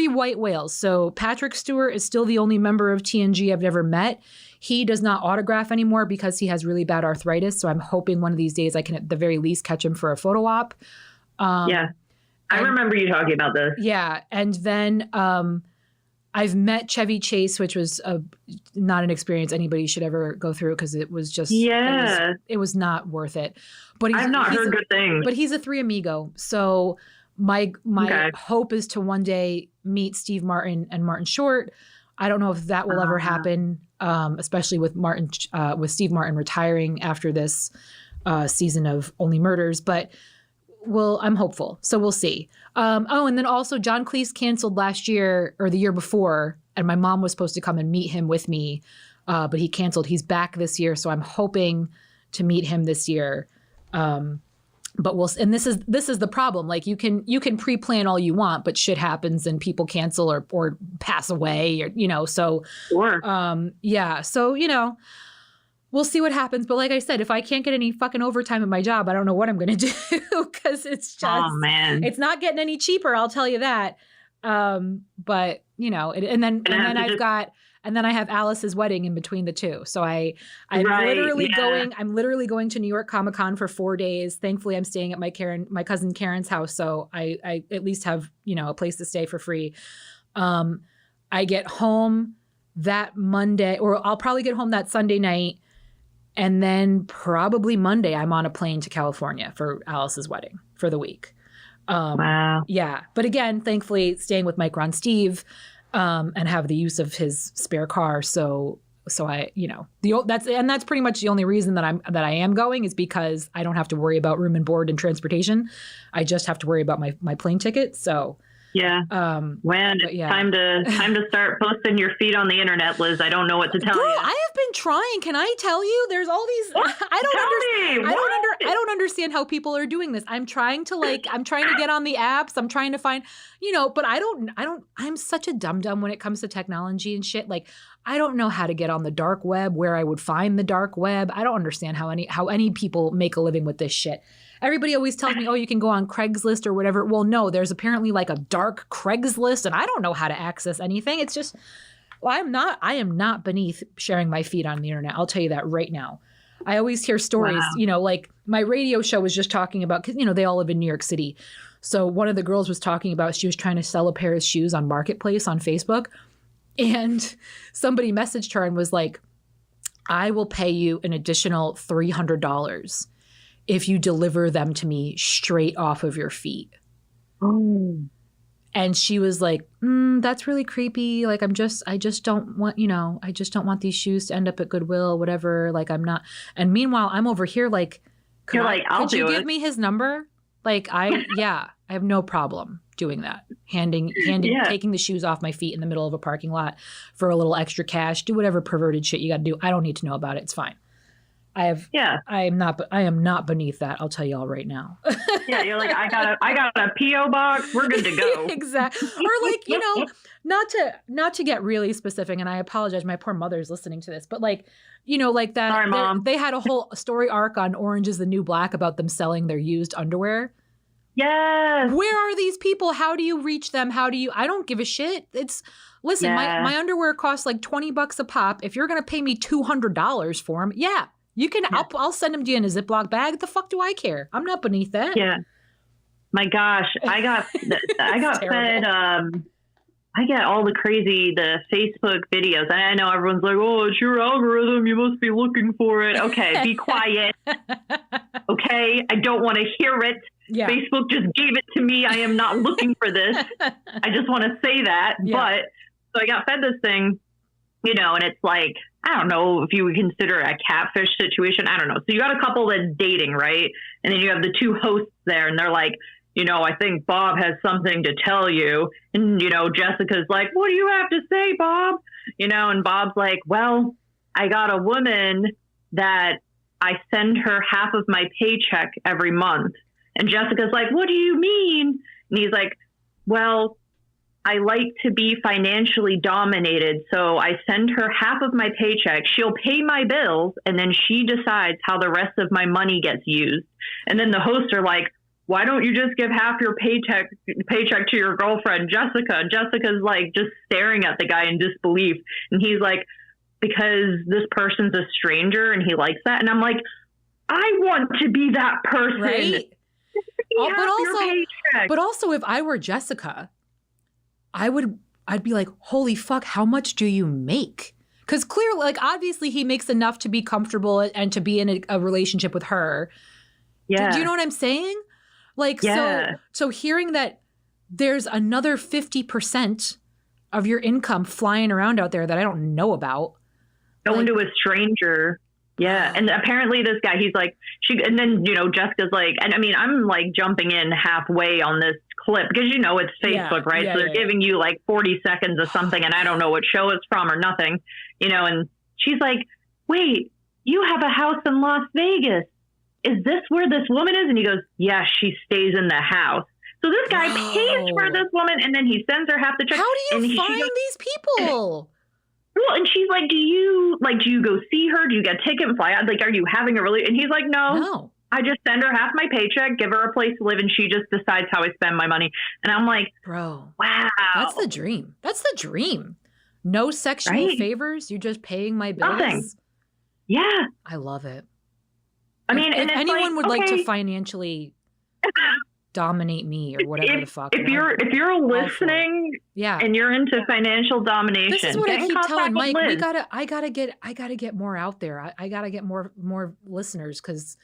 white whales. So Patrick Stewart is still the only member of TNG I've never met. He does not autograph anymore because he has really bad arthritis. So I'm hoping one of these days I can at the very least catch him for a photo op. I remember you talking about this. Yeah. And then I've met Chevy Chase, which was not an experience anybody should ever go through because it was just it was not worth it. But I've not heard good things. But he's a 3 amigo, so my hope is to one day meet Steve Martin and Martin Short. I don't know if that will ever happen, especially with Steve Martin retiring after this season of Only Murders. But I'm hopeful, so we'll see. And then also John Cleese canceled last year or the year before, and my mom was supposed to come and meet him with me, but he canceled. He's back this year, so I'm hoping to meet him this year. But and this is the problem. Like you can pre-plan all you want, but shit happens and people cancel or pass away, or so. Sure. So we'll see what happens. But like I said, if I can't get any fucking overtime at my job, I don't know what I'm going to do because it's just, it's not getting any cheaper. I'll tell you that. But and then I have Alice's wedding in between the two. So I'm literally going to New York Comic Con for 4 days. Thankfully, I'm staying at my cousin Karen's house. So I at least have, a place to stay for free. I get home that Monday, or I'll probably get home that Sunday night. And then probably Monday, I'm on a plane to California for Alice's wedding for the week. Wow. Yeah. But again, thankfully, staying with Mike Ron Steve and have the use of his spare car. So I, that's pretty much the only reason that I am going is because I don't have to worry about room and board and transportation. I just have to worry about my plane ticket. So. Yeah. Time to start posting your feet on the internet, Liz. I don't know what to tell you. I have been trying. Can I tell you? There's all these. I don't understand how people are doing this. I'm trying to get on the apps. I'm trying to find, but I'm such a dum-dum when it comes to technology and shit. Like, I don't know how to get on the dark web, where I would find the dark web. I don't understand how any people make a living with this shit. Everybody always tells me, oh, you can go on Craigslist or whatever. Well, no, there's apparently like a dark Craigslist, and I don't know how to access anything. It's just, I am not beneath sharing my feed on the internet. I'll tell you that right now. I always hear stories, like my radio show was just talking about, because, they all live in New York City. So one of the girls was talking about, she was trying to sell a pair of shoes on Marketplace on Facebook. And somebody messaged her and was like, I will pay you an additional $300 if you deliver them to me straight off of your feet. Oh. And she was like, that's really creepy. Like, I just don't want, I just don't want these shoes to end up at Goodwill, whatever. Like, I'm not. And meanwhile, I'm over here like, could you give me his number? Like, I have no problem doing that. Taking the shoes off my feet in the middle of a parking lot for a little extra cash. Do whatever perverted shit you got to do. I don't need to know about it. It's fine. I am not beneath that. I'll tell you all right now. Yeah, you're like, I got a PO box. We're good to go. Exactly. Or like, not to get really specific, and I apologize, my poor mother's listening to this, but like, like that. Sorry, Mom. They had a whole story arc on Orange is the New Black about them selling their used underwear. Yes. Where are these people? How do you reach them? I don't give a shit. Listen, my underwear costs like $20 a pop. If you're going to pay me $200 for them, yeah. You can. Yeah. I'll send them to you in a Ziploc bag. The fuck do I care? I'm not beneath that. Yeah. My gosh, I got fed. I get all the Facebook videos. I know everyone's like, "Oh, it's your algorithm. You must be looking for it." Okay, be quiet. Okay, I don't want to hear it. Yeah. Facebook just gave it to me. I am not looking for this. I just want to say that. Yeah. But so I got fed this thing, and it's like, I don't know if you would consider it a catfish situation. I don't know. So you got a couple that's dating, right? And then you have the two hosts there, and they're like, I think Bob has something to tell you. And, Jessica's like, what do you have to say, Bob? And Bob's like, well, I got a woman that I send her half of my paycheck every month. And Jessica's like, what do you mean? And he's like, well, I like to be financially dominated, so I send her half of my paycheck. She'll pay my bills, and then she decides how the rest of my money gets used. And then the hosts are like, why don't you just give half your paycheck to your girlfriend, Jessica? And Jessica's like just staring at the guy in disbelief. And he's like, because this person's a stranger and he likes that. And I'm like, I want to be that person. Right? But also if I were Jessica, I'd be like, holy fuck, how much do you make? Because clearly, like, obviously he makes enough to be comfortable and to be in a relationship with her. Yeah. Do you know what I'm saying? Like, yeah. So hearing that there's another 50% of your income flying around out there that I don't know about. Going to a stranger. Yeah. And apparently this guy, he's like, and then, Jessica's like, and I mean, I'm like jumping in halfway on this clip because, it's Facebook, right? So they're giving you like 40 seconds of something and I don't know what show it's from or nothing, and she's like, wait, you have a house in Las Vegas. Is this where this woman is? And he goes, yeah, she stays in the house. So this guy pays for this woman and then he sends her half the check. How do you find these people? Well, and she's like, do you go see her? Do you get a ticket and fly out? Like, are you having a really? And he's like, no. I just send her half my paycheck, give her a place to live, and she just decides how I spend my money. And I'm like, bro, wow. That's the dream. That's the dream. No sexual favors. You're just paying my bills. Nothing. Yeah. I love it. I mean, if anyone would like to financially dominate me or whatever the fuck. If you're listening, and you're into financial domination, this is what I keep telling Mike. I gotta get more out there. I gotta get more listeners because,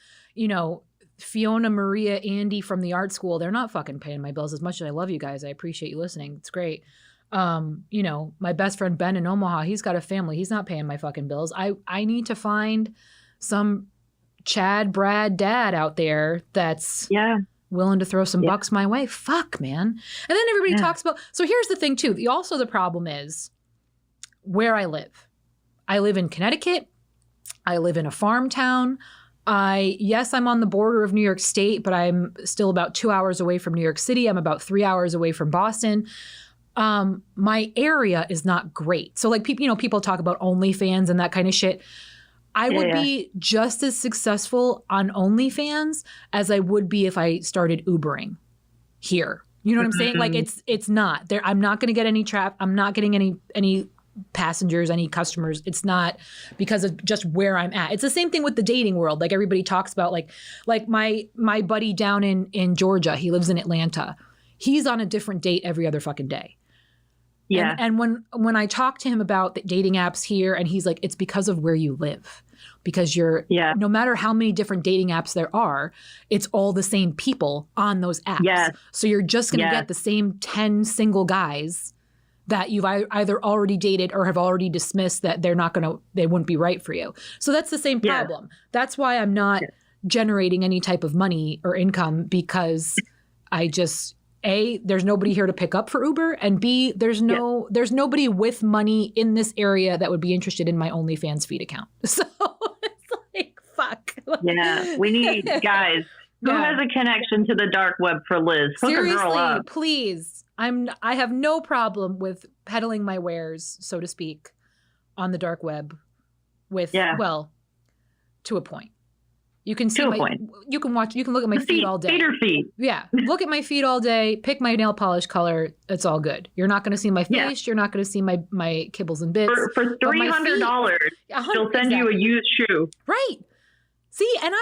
Fiona, Maria, Andy from the art school, they're not fucking paying my bills. As much as I love you guys, I appreciate you listening. It's great. My best friend Ben in Omaha, he's got a family. He's not paying my fucking bills. I need to find some Chad, Brad, dad out there that's willing to throw some bucks my way. Fuck, man. And then everybody talks about, so here's the thing too. Also the problem is where I live. I live in Connecticut. I live in a farm town. I'm on the border of New York State, but I'm still about 2 hours away from New York City. I'm about 3 hours away from Boston. My area is not great. So like people talk about OnlyFans and that kind of shit. I would be just as successful on OnlyFans as I would be if I started Ubering here. You know what I'm saying? Like it's not there. I'm not going to get any I'm not getting any passengers, any customers. It's not because of just where I'm at. It's the same thing with the dating world. Like everybody talks about like my buddy down in Georgia, he lives in Atlanta. He's on a different date every other fucking day. Yeah. And when I talk to him about the dating apps here, and he's like, it's because of where you live. Because no matter how many different dating apps there are, it's all the same people on those apps. Yes. So you're just going to get the same 10 single guys that you've either already dated or have already dismissed that they wouldn't be right for you. So that's the same problem. That's why I'm not generating any type of money or income, because I just, A, there's nobody here to pick up for Uber, and B, there's nobody with money in this area that would be interested in my OnlyFans feed account. So it's like, fuck. Yeah, we need guys. Who has a connection to the dark web for Liz? Hook a girl up. Please. I have no problem with peddling my wares, so to speak, on the dark web well, to a point. You can see you can look at my feed all day. Feeder feed. Yeah. Look at my feed all day, pick my nail polish color. It's all good. You're not going to see my face. Yeah. You're not going to see my kibbles and bits. For $300, she'll send you a used shoe. Right. See, and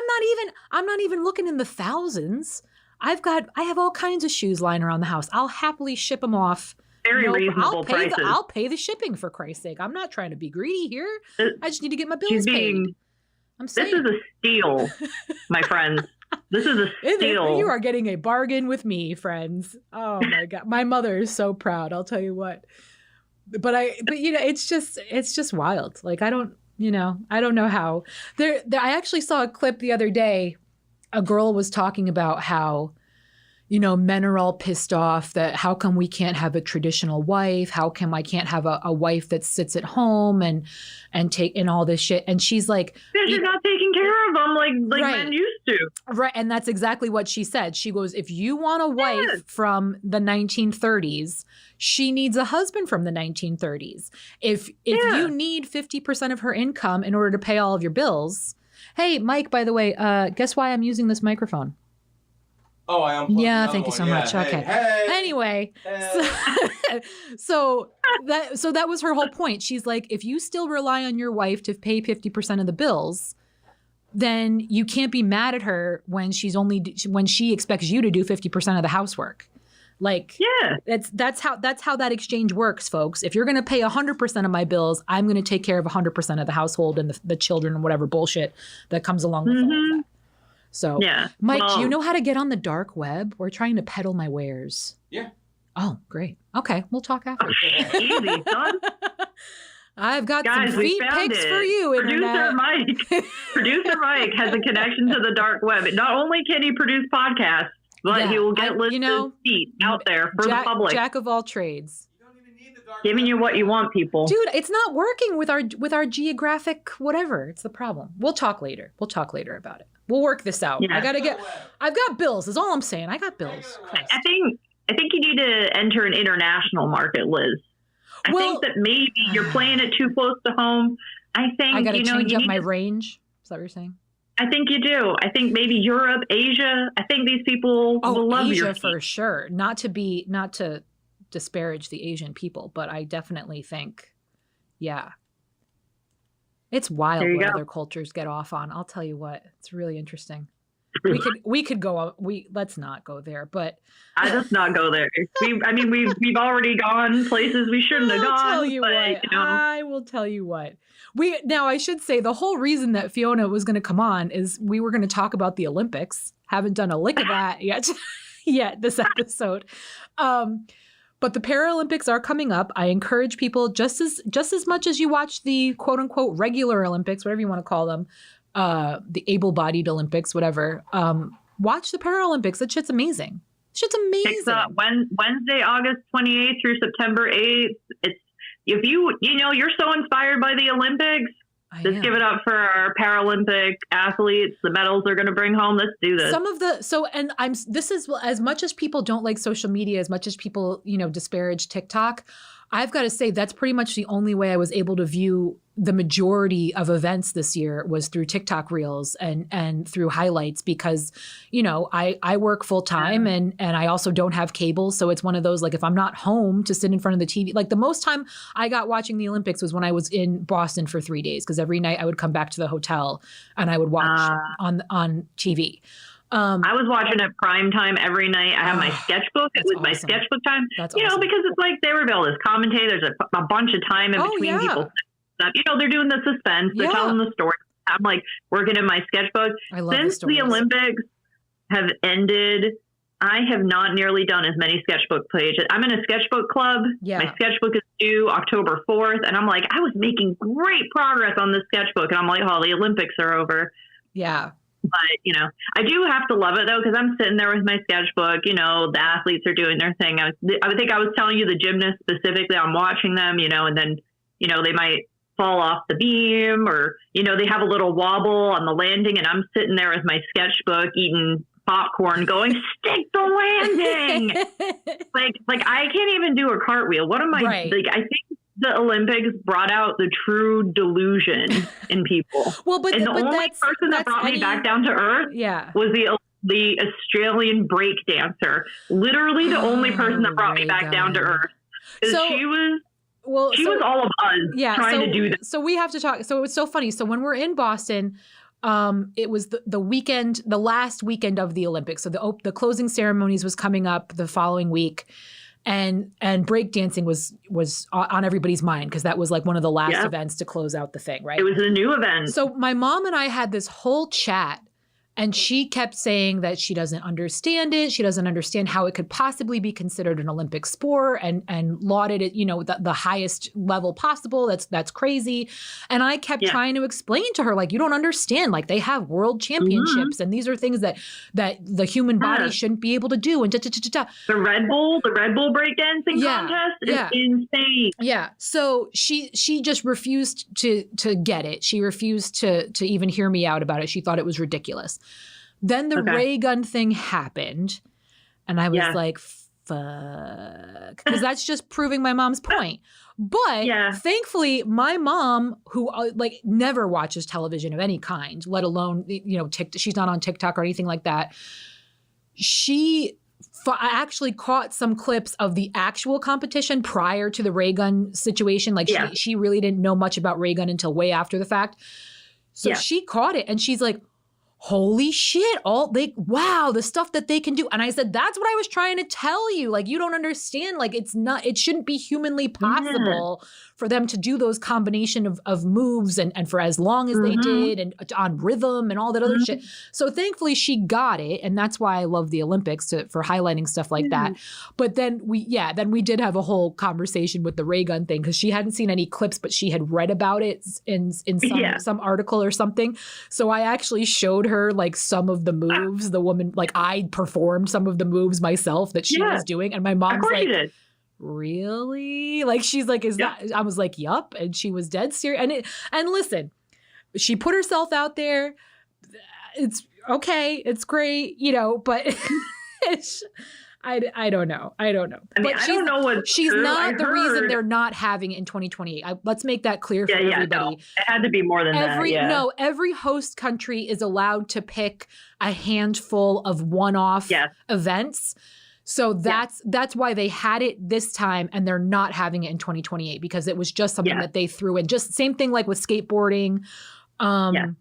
I'm not even looking in the thousands. I have all kinds of shoes lying around the house. I'll happily ship them off. Very reasonable prices. I'll pay the shipping, for Christ's sake. I'm not trying to be greedy here. I just need to get my bills paid. This is a steal, my friends. This is a steal. You are getting a bargain with me, friends. Oh my God. My mother is so proud. I'll tell you what. But it's just wild. Like, I don't know how. I actually saw a clip the other day. A girl was talking about how, men are all pissed off that how come we can't have a traditional wife? How come I can't have a wife that sits at home and all this shit? And she's like, because you're not taking care of them like men used to. Right. And that's exactly what she said. She goes, if you want a wife from the 1930s, she needs a husband from the 1930s. If you need 50% of her income in order to pay all of your bills. Hey, Mike, by the way, guess why I'm using this microphone? Oh, I unplugged. Yeah, thank you so much. Hey, okay. Hey, anyway, so that was her whole point. She's like, if you still rely on your wife to pay 50% of the bills, then you can't be mad at her when she expects you to do 50% of the housework. Like, that's how that exchange works, folks. If you're going to pay 100% of my bills, I'm going to take care of 100% of the household and the children and whatever bullshit that comes along with all of that. So, Mike, do you know how to get on the dark web? We're trying to peddle my wares. Yeah. Oh, great. Okay, we'll talk after. Easy, son. I've got some feet pics for you, Internet. Producer Mike has a connection to the dark web. Not only can he produce podcasts, but he will get Liz's feet out there for the public. Jack of all trades. You don't even need the dark Giving you what you want, people. Dude, it's not working with our geographic whatever. It's the problem. We'll talk later. About it. We'll work this out. Yeah. I've got bills, is all I'm saying. I got bills. Christ. I think you need to enter an international market, Liz. I think that maybe you're playing it too close to home. I think I got to change up my range. Is that what you're saying? I think you do. I think maybe Europe, Asia. I think these people will love Asia your feet. For sure. Not to disparage the Asian people, but I definitely think, it's wild what other cultures get off on. I'll tell you what, it's really interesting. We could go. Let's not go there. But I just not go there. We've already gone places we shouldn't have gone. I will tell you what. I should say the whole reason that Fiona was going to come on is we were going to talk about the Olympics. Haven't done a lick of that yet this episode. But the Paralympics are coming up. I encourage people just as much as you watch the quote unquote regular Olympics, whatever you want to call them, the able-bodied Olympics, whatever. Watch the Paralympics. That shit's amazing. It's Wednesday, August 28th through September 8th. If you're so inspired by the Olympics, just give it up for our Paralympic athletes. The medals they're going to bring home. Let's do this. This is as much as people don't like social media, as much as people, disparage TikTok. I've got to say that's pretty much the only way I was able to view the majority of events this year was through TikTok reels and through highlights because, I work full time and I also don't have cable. So it's one of those, like, if I'm not home to sit in front of the TV, like the most time I got watching the Olympics was when I was in Boston for 3 days. Cause every night I would come back to the hotel and I would watch on TV. I was watching it prime time every night. I have my sketchbook. It was my sketchbook time. That's because it's like they were able to commentate. There's a bunch of time in between people. Stuff. They're doing the suspense. They're telling the story. I'm like working in my sketchbook. Since the Olympics have ended, I have not nearly done as many sketchbook pages. I'm in a sketchbook club. Yeah. My sketchbook is due October 4th. And I'm like, I was making great progress on this sketchbook. And I'm like, oh, the Olympics are over. Yeah. But, I do have to love it, though, because I'm sitting there with my sketchbook. The athletes are doing their thing. I think I was telling you the gymnasts specifically. I'm watching them, and then, they might fall off the beam or, they have a little wobble on the landing. And I'm sitting there with my sketchbook eating popcorn going, stick the landing. like I can't even do a cartwheel. What am I I think the Olympics brought out the true delusion in people. The only person that brought me back down to earth was the Australian break dancer. Literally the only person that brought me back down to earth. So she was all of us trying to do that. So we have to talk. So it's so funny. So when we're in Boston, it was the weekend, the last weekend of the Olympics. So the closing ceremonies was coming up the following week, and breakdancing was on everybody's mind because that was like one of the last events to close out the thing, right? It was a new event. So my mom and I had this whole chat. And she kept saying that she doesn't understand it. She doesn't understand how it could possibly be considered an Olympic sport and lauded it, the highest level possible. That's crazy. And I kept trying to explain to her, like, you don't understand. Like, they have world championships, and these are things that the human body shouldn't be able to do. And the Red Bull breakdancing contest is insane. Yeah. So she just refused to get it. She refused to even hear me out about it. She thought it was ridiculous. Then the ray gun thing happened, and I was like, fuck. Because that's just proving my mom's point. But thankfully, my mom, who never watches television of any kind, let alone, TikTok, she's not on TikTok or anything like that. I actually caught some clips of the actual competition prior to the ray gun situation. Like she really didn't know much about ray gun until way after the fact. So she caught it, and she's like, holy shit, wow, the stuff that they can do. And I said, that's what I was trying to tell you. Like, you don't understand. Like, it shouldn't be humanly possible for them to do those combination of moves and for as long as they did and on rhythm and all that other shit. So thankfully she got it. And that's why I love the Olympics for highlighting stuff like that. But then we did have a whole conversation with the ray gun thing because she hadn't seen any clips, but she had read about it in some article or something. So I actually showed her like some of the moves. The woman, like, I performed some of the moves myself that she was doing. And my mom's like, really? Like, she's like, is that? I was like, yup. And she was dead serious. And listen, she put herself out there. It's okay. It's great, but I don't know. I don't know. I mean, I don't know what she's not the reason they're not having it in 2028. Let's make that clear for everybody. No, it had to be more than that. No, every host country is allowed to pick a handful of one-off events. So that's why they had it this time, and they're not having it in 2028 because it was just something that they threw in. Just same thing like with skateboarding. And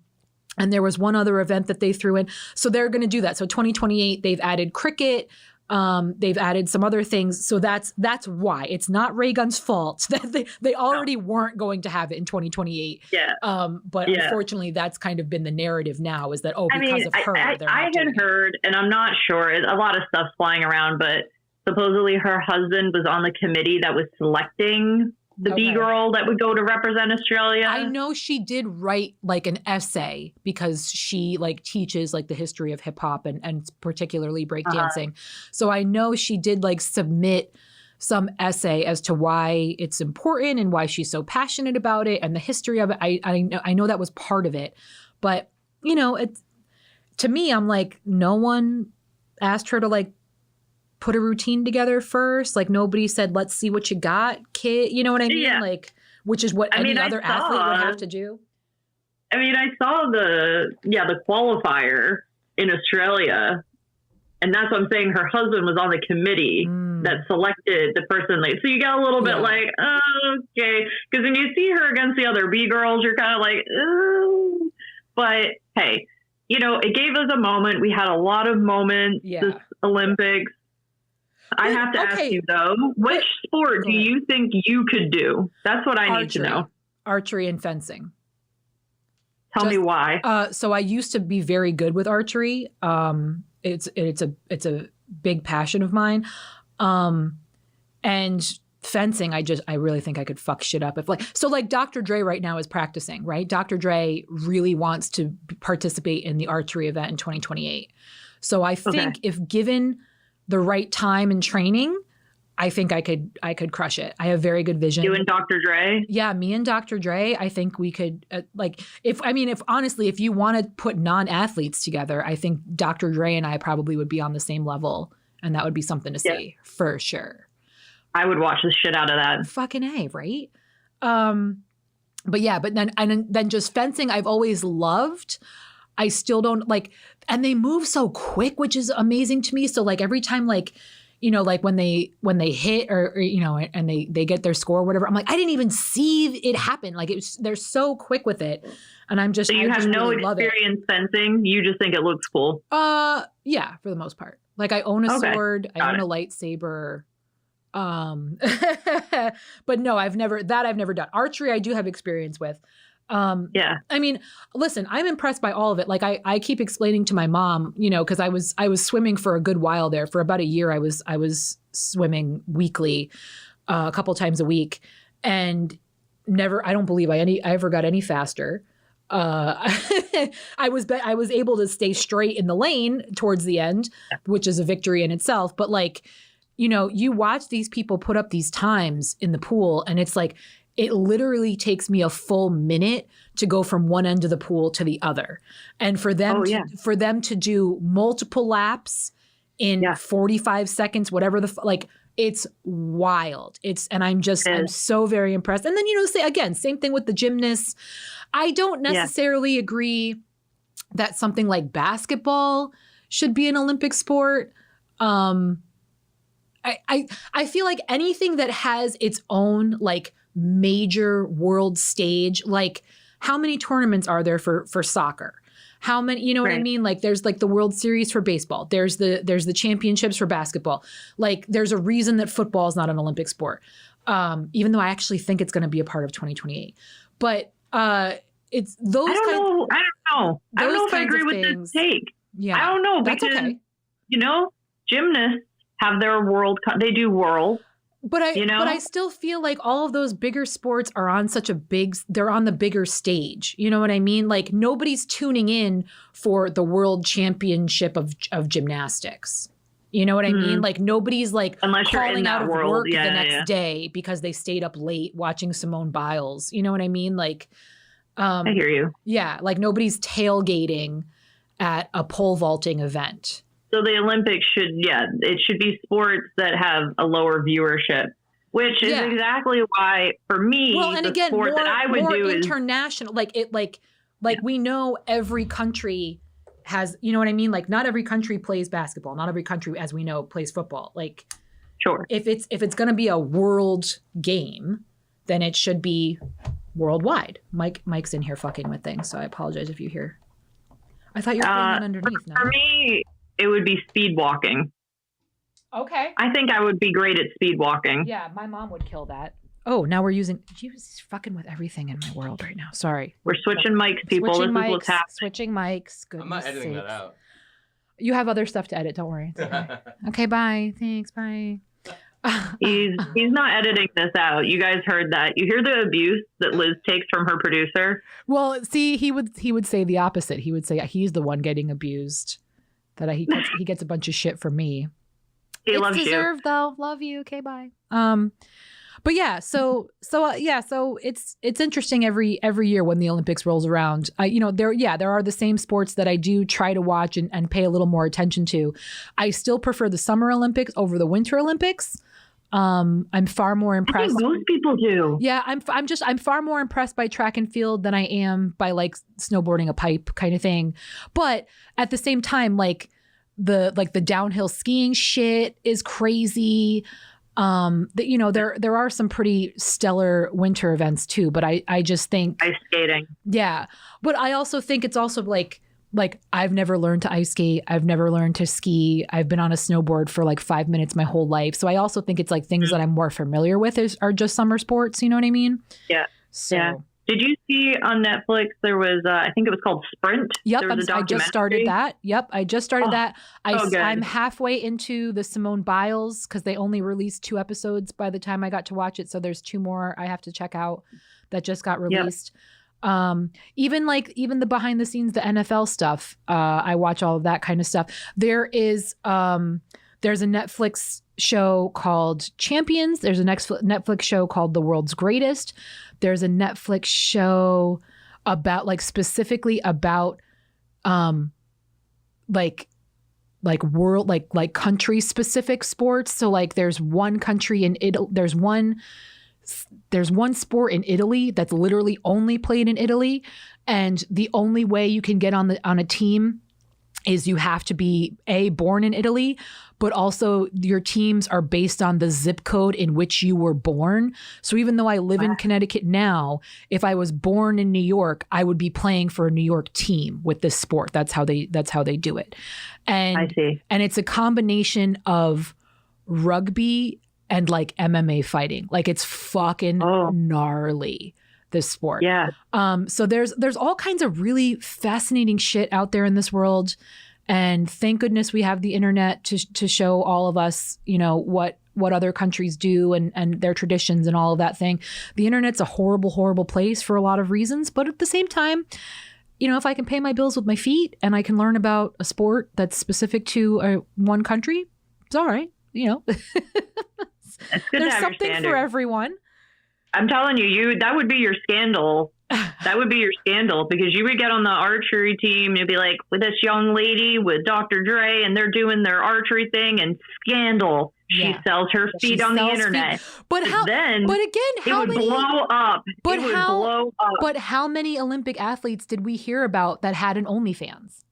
there was one other event that they threw in. So they're going to do that. So 2028, they've added cricket. They've added some other things. So that's why. It's not Ray Gun's fault that they already weren't going to have it in 2028. But unfortunately, that's kind of been the narrative now is that, because of her. I had heard, and I'm not sure, a lot of stuff's flying around, but supposedly her husband was on the committee that was selecting the B-girl that would go to represent Australia. I know she did write like an essay because she like teaches like the history of hip hop and particularly breakdancing. So I know she did like submit some essay as to why it's important and why she's so passionate about it and the history of it. I know that was part of it, but it's, to me, I'm like, no one asked her to like put a routine together first. Like nobody said, let's see what you got, kid. You know what I mean? Yeah. Like, which is what any other athlete would have to do. I mean, I saw the qualifier in Australia, and that's what I'm saying. Her husband was on the committee that selected the person. Like, so you got a little bit like, oh, okay. Because when you see her against the other B girls, you're kind of like, oh. But hey, it gave us a moment. We had a lot of moments this Olympics. I have to ask you, though, which sport do you think you could do? That's what I need to know. Archery and fencing. Tell me why. So I used to be very good with archery. It's a big passion of mine. And fencing, I really think I could fuck shit up if like Dr. Dre right now is practicing, right? Dr. Dre really wants to participate in the archery event in 2028. So I think if given the right time and training, I think I could crush it. I have very good vision. You and Dr. Dre? Yeah, me and Dr. Dre. I think we could if you want to put non-athletes together, I think Dr. Dre and I probably would be on the same level, and that would be something to see for sure. I would watch the shit out of that. Fucking A, right? But then just fencing, I've always loved. I still don't like, and they move so quick, which is amazing to me. So like every time, like, like when they hit or and they get their score or whatever, I'm like, I didn't even see it happen. Like they're so quick with it. And I'm just, so you have no really experience fencing. You just think it looks cool. Yeah, for the most part. Like I own a sword, I own a lightsaber. But no, I've never done. Archery I do have experience with. I mean, listen, I'm impressed by all of it. Like I keep explaining to my mom, because I was swimming for a good while there. For about a year I was swimming weekly, a couple times a week, and I don't believe I ever got any faster. I was able to stay straight in the lane towards the end, which is a victory in itself. But like, you watch these people put up these times in the pool, and it's like, it literally takes me a full minute to go from one end of the pool to the other. And for them to do multiple laps in 45 seconds, whatever it's wild. I'm so very impressed. And then, same thing with the gymnasts. I don't necessarily agree that something like basketball should be an Olympic sport. I feel like anything that has its own like major world stage, like how many tournaments are there for soccer? How many, what I mean? Like there's like the World Series for baseball. There's the championships for basketball. Like there's a reason that football is not an Olympic sport. Even though I actually think it's going to be a part of 2028. But it's those I don't know if I agree with this take. Yeah. I don't know because, that's okay. Gymnasts have their they do whirl. But I still feel like all of those bigger sports are on they're on the bigger stage. You know what I mean? Like nobody's tuning in for the world championship of gymnastics. You know what I mean? Like nobody's like calling out of work the next day because they stayed up late watching Simone Biles. You know what I mean? Like, I hear you. Yeah. Like nobody's tailgating at a pole vaulting event. So the Olympics it should be sports that have a lower viewership, which is exactly why, for me, sport that I would do is international. We know every country has, you know what I mean? Like not every country plays basketball. Not every country, as we know, plays football. Like, sure, if it's going to be a world game, then it should be worldwide. Mike's in here fucking with things, so I apologize if you hear. I thought you were playing one underneath. For me, it would be speed walking. Okay. I think I would be great at speed walking. Yeah, my mom would kill that. Oh, now we're using... You're fucking with everything in my world right now. Sorry. We're switching mics, people. This is what's happening. Switching mics. I'm not editing that out. You have other stuff to edit. Don't worry. Okay. Okay, bye. Thanks. Bye. He's not editing this out. You guys heard that. You hear the abuse that Liz takes from her producer? Well, see, he would say the opposite. He would say he's the one getting abused. That he gets a bunch of shit from me. He loves you. It's deserved though. Love you. Okay, bye. But yeah, so it's interesting every year when the Olympics rolls around. There are the same sports that I do try to watch and pay a little more attention to. I still prefer the Summer Olympics over the Winter Olympics. I'm far more impressed. I think most people do. Yeah, I'm far more impressed by track and field than I am by like snowboarding a pipe kind of thing. But at the same time, like the downhill skiing shit is crazy. There are some pretty stellar winter events too, but I just think ice skating. Yeah. But I also think it's also like like I've never learned to ice skate. I've never learned to ski. I've been on a snowboard for like 5 minutes my whole life. So I also think it's like things that I'm more familiar with are just summer sports. You know what I mean? Yeah. So. Yeah. Did you see on Netflix, there was, I think it was called Sprint. Yep. There was a I just started that. Yep. I just started that. I'm halfway into the Simone Biles because they only released 2 episodes by the time I got to watch it. So there's 2 more I have to check out that just got released. Yep. Even the behind the scenes, the NFL stuff, I watch all of that kind of stuff. There's a Netflix show called Champions. There's a Netflix show called The World's Greatest. There's a Netflix show about like specifically about, like world, like country specific sports. So like there's one country in Italy, there's one sport in Italy that's literally only played in Italy. And the only way you can get on a team is you have to be born in Italy, but also your teams are based on the zip code in which you were born. So even though I live in Connecticut now, if I was born in New York, I would be playing for a New York team with this sport. That's how they do it. And I see. And it's a combination of rugby and like MMA fighting. Like it's fucking gnarly, this sport. Yeah. So there's all kinds of really fascinating shit out there in this world. And thank goodness we have the internet to show all of us, you know, what other countries do and their traditions and all of that thing. The internet's a horrible, horrible place for a lot of reasons. But at the same time, you know, if I can pay my bills with my feet and I can learn about a sport that's specific to one country, it's all right. You know, there's something for everyone. I'm telling you, that would be your scandal. That would be your scandal because you would get on the archery team and you'd be like, with this young lady with Dr. Dre and they're doing their archery thing and scandal. She sells her feet on the internet. But again, how it would many blow up? But how many Olympic athletes did we hear about that had an OnlyFans?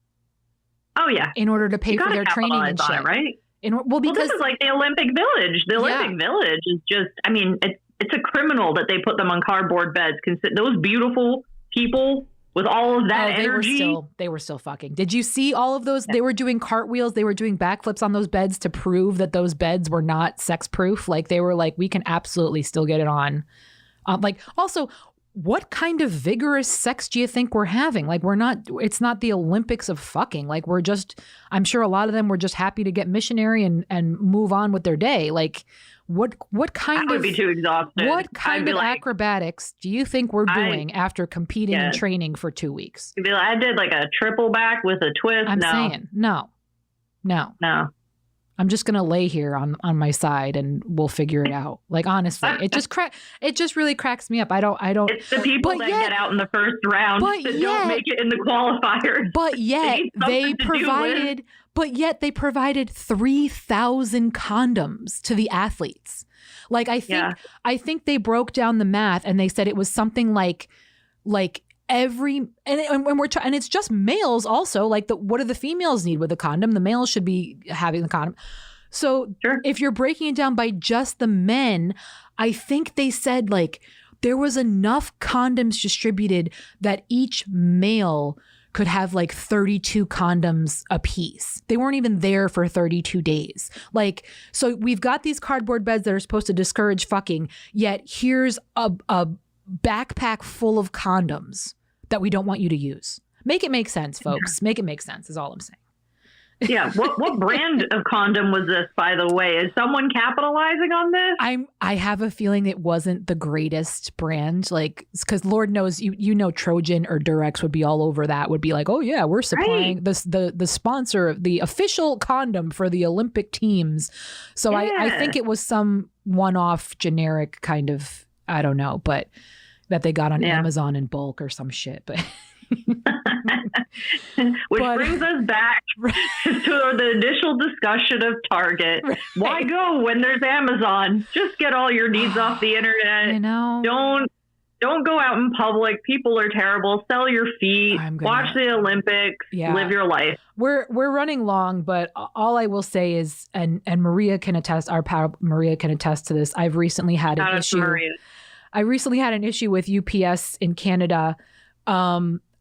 Oh yeah. In order to pay for their training and shit. Right? Because this is like the Olympic Village. The Olympic Village is just, I mean, it's a criminal that they put them on cardboard beds. Those beautiful people with all of that energy. They were still fucking. Did you see all of those? Yeah. They were doing cartwheels. They were doing backflips on those beds to prove that those beds were not sex proof. Like they were like, we can absolutely still get it on. Like also, what kind of vigorous sex do you think we're having? Like it's not the Olympics of fucking. Like I'm sure a lot of them were just happy to get missionary and move on with their day. Like what kind I would be too exhausted. What kind of acrobatics do you think we're doing after competing and training for 2 weeks? I did like a triple back with a twist. I'm saying no. I'm just going to lay here on my side and we'll figure it out. Like, honestly, it just really cracks me up. I don't. It's the people that get out in the first round that don't make it in the qualifiers. But yet they provided 3,000 condoms to the athletes. Like, I think they broke down the math and they said it was something like every and it's just males also, like what do the females need with a condom? The males should be having the condom. So if you're breaking it down by just the men, I think they said like there was enough condoms distributed that each male could have like 32 condoms a piece. They weren't even there for 32 days. Like, so we've got these cardboard beds that are supposed to discourage fucking, yet here's a backpack full of condoms that we don't want you to use. Make it make sense, folks. Make it make sense is all I'm saying. Yeah. What brand of condom was this, by the way? Is someone capitalizing on this? I have a feeling it wasn't the greatest brand, like, because Lord knows you know Trojan or Durex would be all over that, would be like, oh yeah, we're supplying the sponsor, the official condom for the Olympic teams. So I think it was some one-off generic kind of, I don't know, but that they got on Amazon in bulk or some shit. But brings us back to the initial discussion of Target. Right. Why go when there's Amazon? Just get all your needs off the internet. I know. Don't go out in public. People are terrible. Sell your feet. Watch the Olympics. Yeah. Live your life. We're running long, but all I will say is, and Maria can attest. Our pal Maria can attest to this. I've recently had an issue. I recently had an issue with UPS in Canada.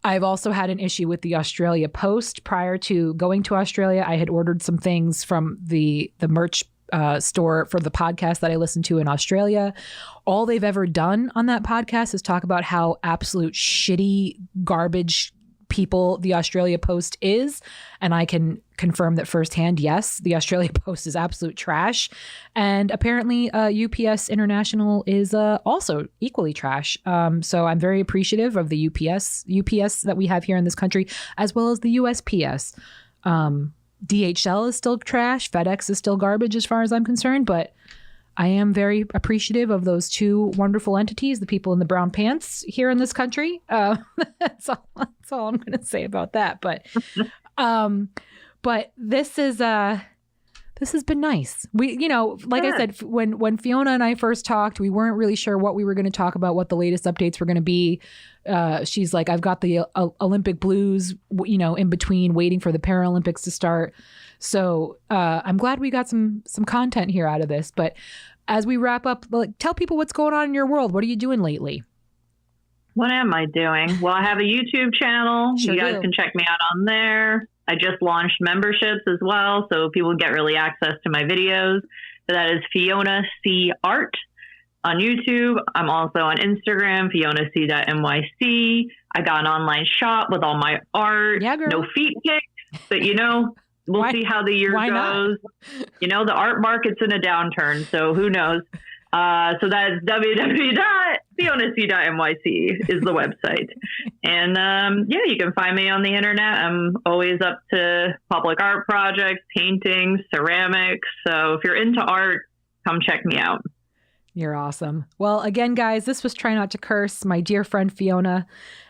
I've also had an issue with the Australia Post. Prior to going to Australia, I had ordered some things from the merch store for the podcast that I listen to in Australia. All they've ever done on that podcast is talk about how absolute shitty garbage people the Australia Post is. And I can confirm that firsthand, yes, the Australia Post is absolute trash. And apparently UPS International is also equally trash. So I'm very appreciative of the UPS that we have here in this country, as well as the USPS. DHL is still trash. FedEx is still garbage as far as I'm concerned, but I am very appreciative of those two wonderful entities, the people in the brown pants here in this country. That's all I'm going to say about that. But this has been nice. We, like I said, when Fiona and I first talked, we weren't really sure what we were going to talk about, what the latest updates were going to be. She's like, I've got the Olympic blues, in between waiting for the Paralympics to start. So I'm glad we got some content here out of this. But as we wrap up, tell people what's going on in your world. What are you doing lately? What am I doing? Well, I have a YouTube channel. Sure you guys do. can check me out on there. I just launched memberships as well, so people get early access to my videos. So that is Fiona C Art on YouTube. I'm also on Instagram, FionaC.nyc. I got an online shop with all my art. Yeah, girl. No feet pics, but we'll see how the year goes. Not? The art market's in a downturn, so who knows? So that's www.FionaC.nyc is the website. And you can find me on the internet. I'm always up to public art projects, paintings, ceramics. So if you're into art, come check me out. You're awesome. Well, again, guys, this was Try Not to Curse, my dear friend Fiona.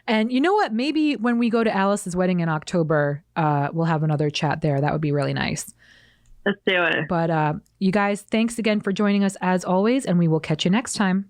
And you know what? Maybe when we go to Alice's wedding in October, we'll have another chat there. That would be really nice. Let's do it. But you guys, thanks again for joining us as always, and we will catch you next time.